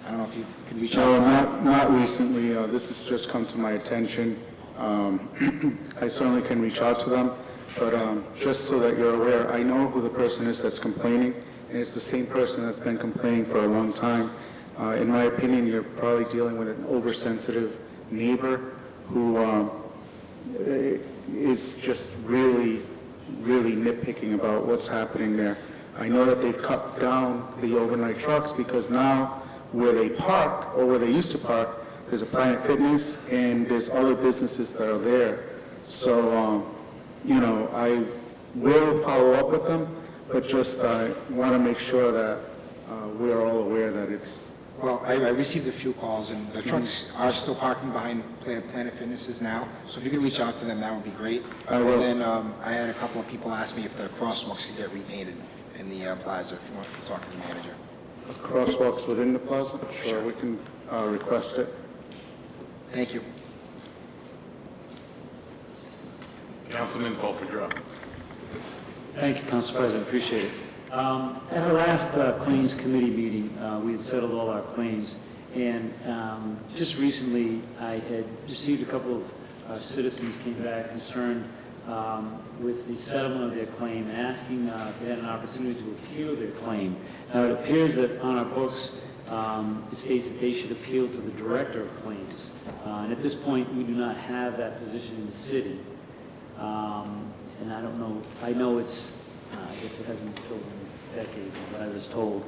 I don't know if you could reach out to them. Not recently. This has just come to my attention. I certainly can reach out to them, but just so that you're aware, I know who the person is that's complaining, and it's the same person that's been complaining for a long time. In my opinion, you're probably dealing with an oversensitive neighbor who is just really nitpicking about what's happening there. I know that they've cut down the overnight trucks because now where they parked, or where they used to park, there's a Planet Fitness and there's other businesses that are there. So, I will follow up with them, but just want to make sure that we're all aware that it's... Well, I received a few calls, and the trucks are still parking behind Planet Fitnesses now, so if you could reach out to them, that would be great. I will. And then I had a couple of people ask me if the crosswalks could get repainted in the plaza, if you want to talk to the manager. Crosswalks within the plaza? Sure, we can request it. Thank you. Councilman Colford, you're up. Thank you, Council President, appreciate it. At our last Claims Committee meeting, we had settled all our claims, and just recently I had received a couple of citizens came back concerned with the settlement of their claim, asking if they had an opportunity to appeal their claim. Now, it appears that on our books, it states that they should appeal to the Director of Claims, and at this point, we do not have that position in the city. And I don't know, I know it's, I guess it hasn't been filled in decades, but I was told.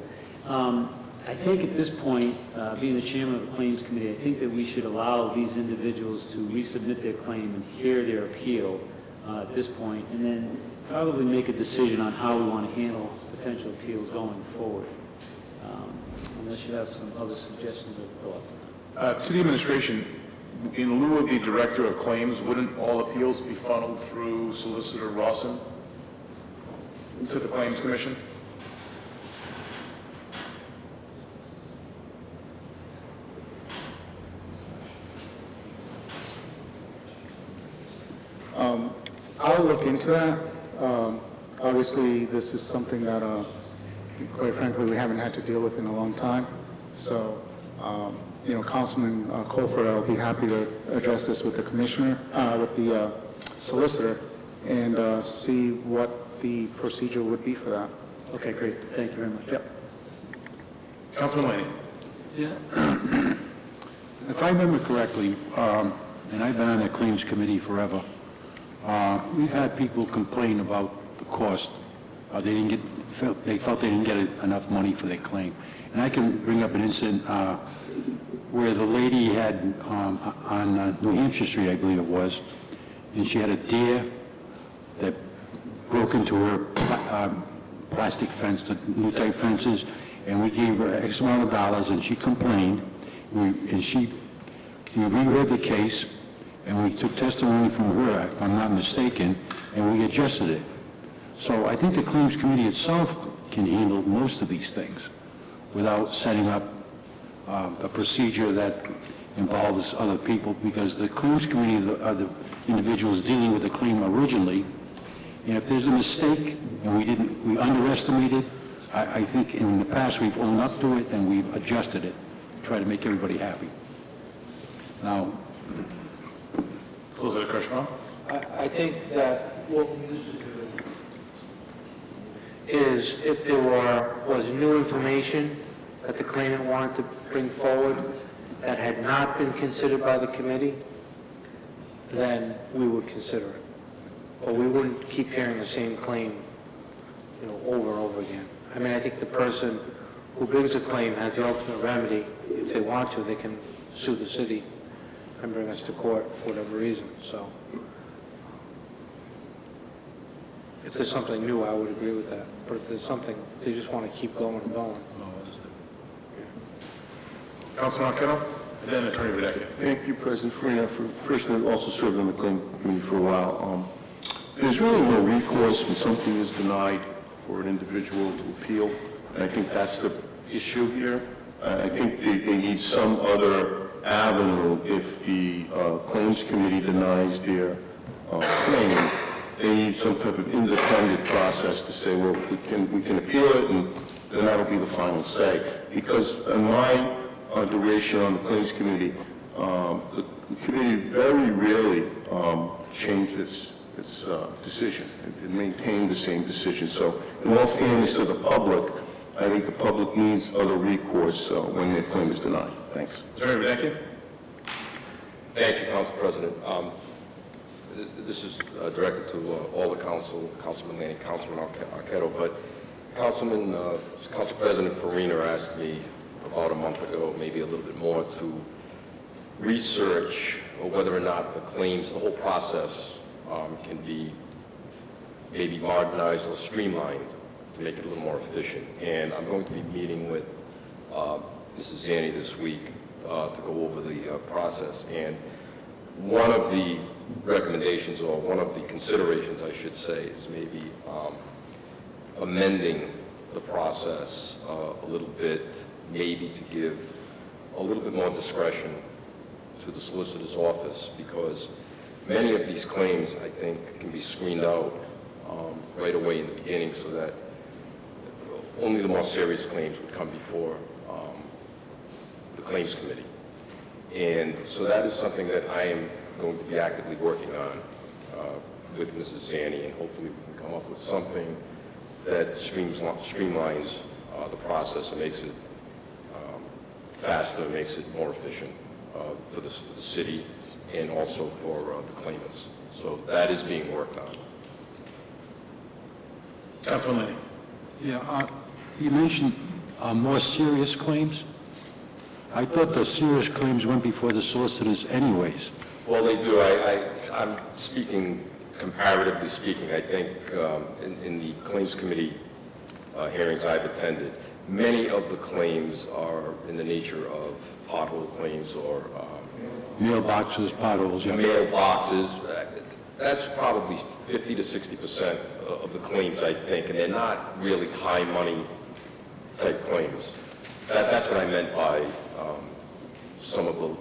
I think at this point, being the chairman of the Claims Committee, I think that we should allow these individuals to resubmit their claim and hear their appeal at this point, and then probably make a decision on how we want to handle potential appeals going forward. Unless you have some other suggestions or thoughts on that. To the administration, in lieu of the Director of Claims, wouldn't all appeals be funneled through Solicitor Rawson to the Claims Commission? I'll look into that. Obviously, this is something that, quite frankly, we haven't had to deal with in a long time. So, Councilman Colford, I'll be happy to address this with the commissioner, with the solicitor, and see what the procedure would be for that. Okay, great. Thank you very much. Yep. Councilman Laney. Yeah. If I remember correctly, and I've been on the Claims Committee forever, we've had people complain about the cost. They felt they didn't get enough money for their claim. And I can bring up an incident where the lady had, on New Hampshire Street, I believe it was, and she had a deer that broke into her plastic fence, the new type fences, and we gave her X amount of dollars, and she complained, we reheard the case, and we took testimony from her, if I'm not mistaken, and we adjusted it. So I think the Claims Committee itself can handle most of these things without setting up a procedure that involves other people, because the Claims Committee are the individuals dealing with the claim originally, and if there's a mistake and we underestimated, I think in the past we've owned up to it and we've adjusted it to try to make everybody happy. Now, Solicitor Kirschbaum. I think that what we used to do is if there was new information that the claimant wanted to bring forward that had not been considered by the committee, then we would consider it. But we wouldn't keep hearing the same claim, over and over again. I mean, I think the person who brings a claim has the ultimate remedy. If they want to, they can sue the city and bring us to court for whatever reason. So if there's something new, I would agree with that. But if there's something, if they just want to keep going and going. Councilman Arquette, and then Attorney Videcchia. Thank you, President Farina. First, I've also served on the Claim Committee for a while. There's really no recourse when something is denied for an individual to appeal, and I think that's the issue here. I think they need some other avenue if the Claims Committee denies their claim. They need some type of independent process to say, well, we can appeal it, and then that'll be the final say. Because in my duration on the Claims Committee, the committee very rarely changed its decision. It maintained the same decision. So in all fairness to the public, I think the public needs other recourse when their claim is denied. Thanks. Attorney Videcchia. Thank you, Council President. This is directed to all the council, Councilman Laney, Councilman Arquette, but Council President Farina asked me about a month ago, maybe a little bit more, to research whether or not the claims, the whole process can be maybe modernized or streamlined to make it a little more efficient. And I'm going to be meeting with Mrs. Zanni this week to go over the process. And one of the recommendations, or one of the considerations, I should say, is maybe amending the process a little bit, maybe to give a little bit more discretion to the solicitor's office, because many of these claims, I think, can be screened out right away in the beginning, so that only the more serious claims would come before the Claims Committee. And so that is something that I am going to be actively working on with Mrs. Zanni, and hopefully we can come up with something that streamlines the process and makes it faster, makes it more efficient for the city and also for the claimants. So that is being worked on. Councilman Laney. Yeah, you mentioned more serious claims. I thought the serious claims went before the solicitors anyways. Well, they do. I'm speaking, comparatively speaking, I think in the Claims Committee hearings I've attended, many of the claims are in the nature of pothole claims or Mailboxes, potholes, yeah. Mailboxes, that's probably 50 to 60% of the claims, I think, and they're not really high money type claims. That's what I meant by some of the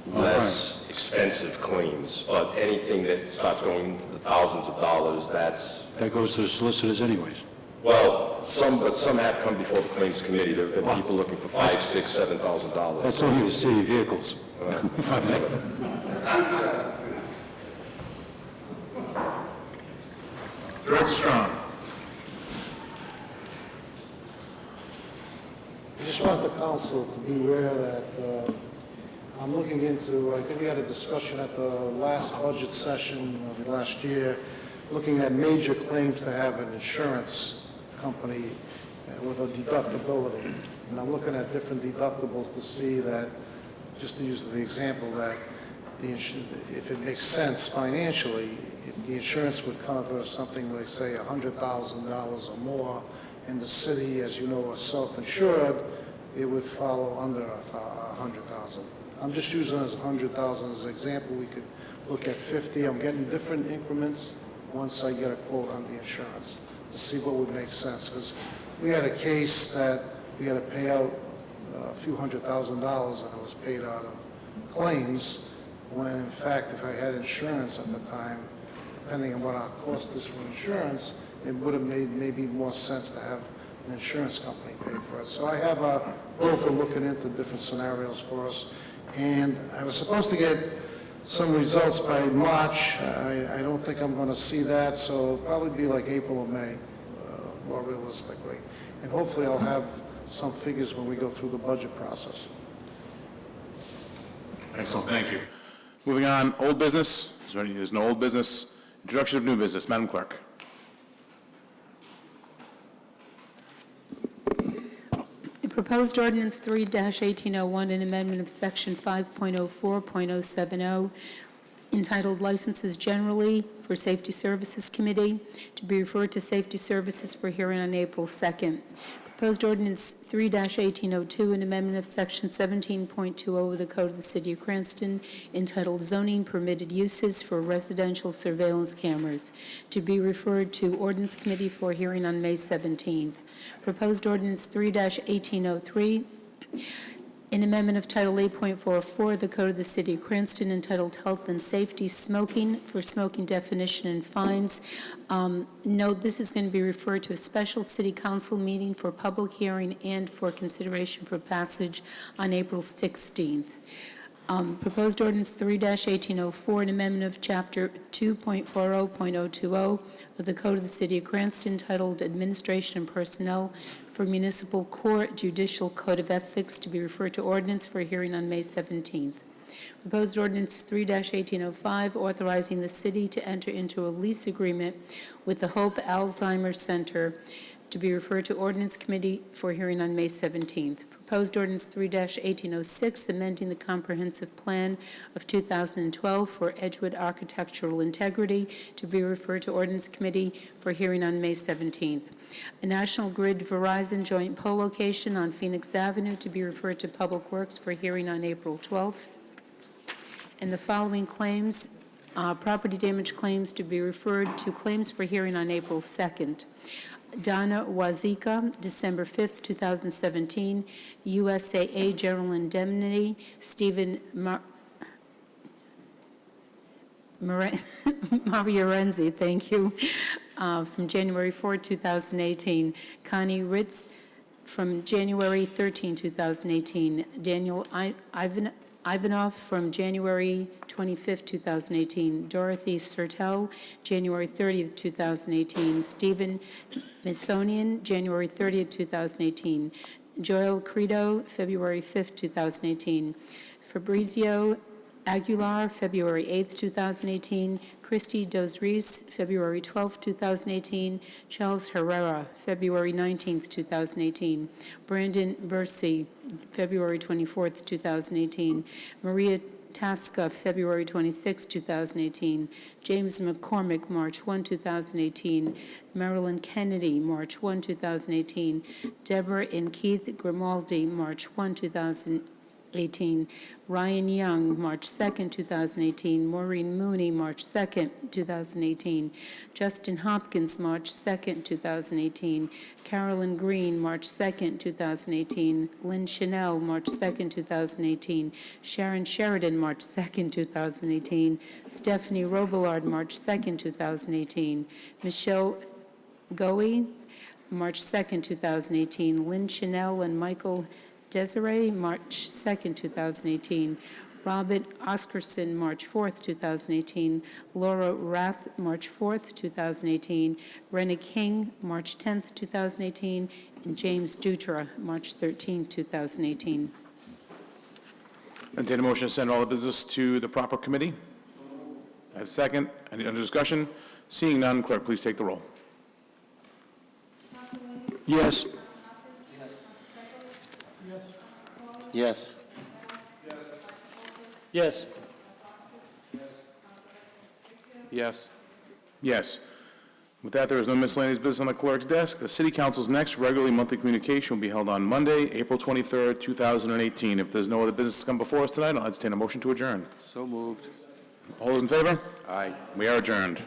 less expensive claims. But anything that starts going into the thousands of dollars, That goes to the solicitors anyways. well, but some have come before the claims committee. There have been people looking for $5,000, $6,000, $7,000. That's only the city vehicles, if I may. Director Strong. I just want the council to be aware that I'm looking into, I think we had a discussion at the last budget session of last year, looking at major claims to have an insurance company with a deductibility. And I'm looking at different deductibles to see that, just to use the example, that if it makes sense financially, if the insurance would cover something like, say, $100,000 or more, and the city, as you know, is self-insured, it would follow under $100,000. I'm just using as $100,000 as an example. We could look at 50. I'm getting different increments once I get a quote on the insurance to see what would make sense. Because we had a case that we had to pay out a few $100,000, and it was paid out of claims, when in fact, if I had insurance at the time, depending on what our cost is for insurance, it would have made maybe more sense to have an insurance company pay for it. So I have a broker looking into different scenarios for us, and I was supposed to get some results by March. I don't think I'm going to see that, so it'll probably be like April or May, more realistically. And hopefully I'll have some figures when we go through the budget process. Excellent, thank you. Moving on, old business. There's no old business. Introduction of new business. Madam Clerk. Proposed ordinance 3-1801, an amendment of section 5.04.070, entitled Licenses Generally for Safety Services Committee, to be referred to Safety Services for hearing on April 2nd. Proposed ordinance 3-1802, an amendment of section 17.20 of the Code of the City of Cranston, entitled Zoning Permitted Uses for Residential Surveillance Cameras, to be referred to Ordinance Committee for hearing on May 17th. Proposed ordinance 3-1803, an amendment of Title 8.44 of the Code of the City of Cranston, entitled Health and Safety Smoking, for smoking definition and fines. Note, this is going to be referred to a special city council meeting for public hearing and for consideration for passage on April 16th. Proposed ordinance 3-1804, an amendment of Chapter 2.40.020 of the Code of the City of Cranston, titled Administration and Personnel for Municipal Court Judicial Code of Ethics, to be referred to ordinance for hearing on May 17th. Proposed ordinance 3-1805, authorizing the city to enter into a lease agreement with the Hope Alzheimer's Center, to be referred to Ordinance Committee for hearing on May 17th. Proposed ordinance 3-1806, amending the comprehensive plan of 2012 for Edgewood Architectural Integrity, to be referred to Ordinance Committee for hearing on May 17th. A National Grid Verizon joint pole location on Phoenix Avenue, to be referred to Public Works for hearing on April 12th. And the following claims, property damage claims, to be referred to claims for hearing on April 2nd. Donna Wazika, December 5th, 2017, USAA General Indemnity. Stephen Mariorenzi, thank you, from January 4, 2018. Connie Ritz from January 13, 2018. Daniel Ivanov from January 25, 2018. Dorothy Sertel, January 30, 2018. Stephen Missonian, January 30, 2018. Joel Credo, February 5, 2018. Fabrizio Aguilar, February 8, 2018. Christy Dozries, February 12, 2018. Charles Herrera, February 19, 2018. Brandon Bursey, February 24, 2018. Maria Tasca, February 26, 2018. James McCormick, March 1, 2018. Marilyn Kennedy, March 1, 2018. Deborah and Keith Grimaldi, March 1, 2018. 2018. Ryan Young, March 2nd, 2018. Maureen Mooney, March 2nd, 2018. Justin Hopkins, March 2nd, 2018. Carolyn Green, March 2nd, 2018. Lynn Chanel, March 2nd, 2018. Sharon Sheridan, March 2nd, 2018. Stephanie Robillard, March 2nd, 2018. Michelle Goey, March 2nd, 2018. Lynn Chanel and Michael Desiree, March 2nd, 2018. Robert Oscarson, March 4th, 2018. Laura Rath, March 4th, 2018. Renna King, March 10th, 2018. And James Dutra, March 13th, 2018. Entertain a motion to send all the business to the proper committee. I have a second. Any other discussion? Seeing none, clerk, please take the roll. Yes. Yes. Yes. Yes. Yes. With that, there is no miscellaneous business on the clerk's desk. The City Council's next regularly monthly communication will be held on Monday, April 23rd, 2018. If there's no other business to come before us tonight, I'll entertain a motion to adjourn. So moved. All those in favor? Aye. We are adjourned.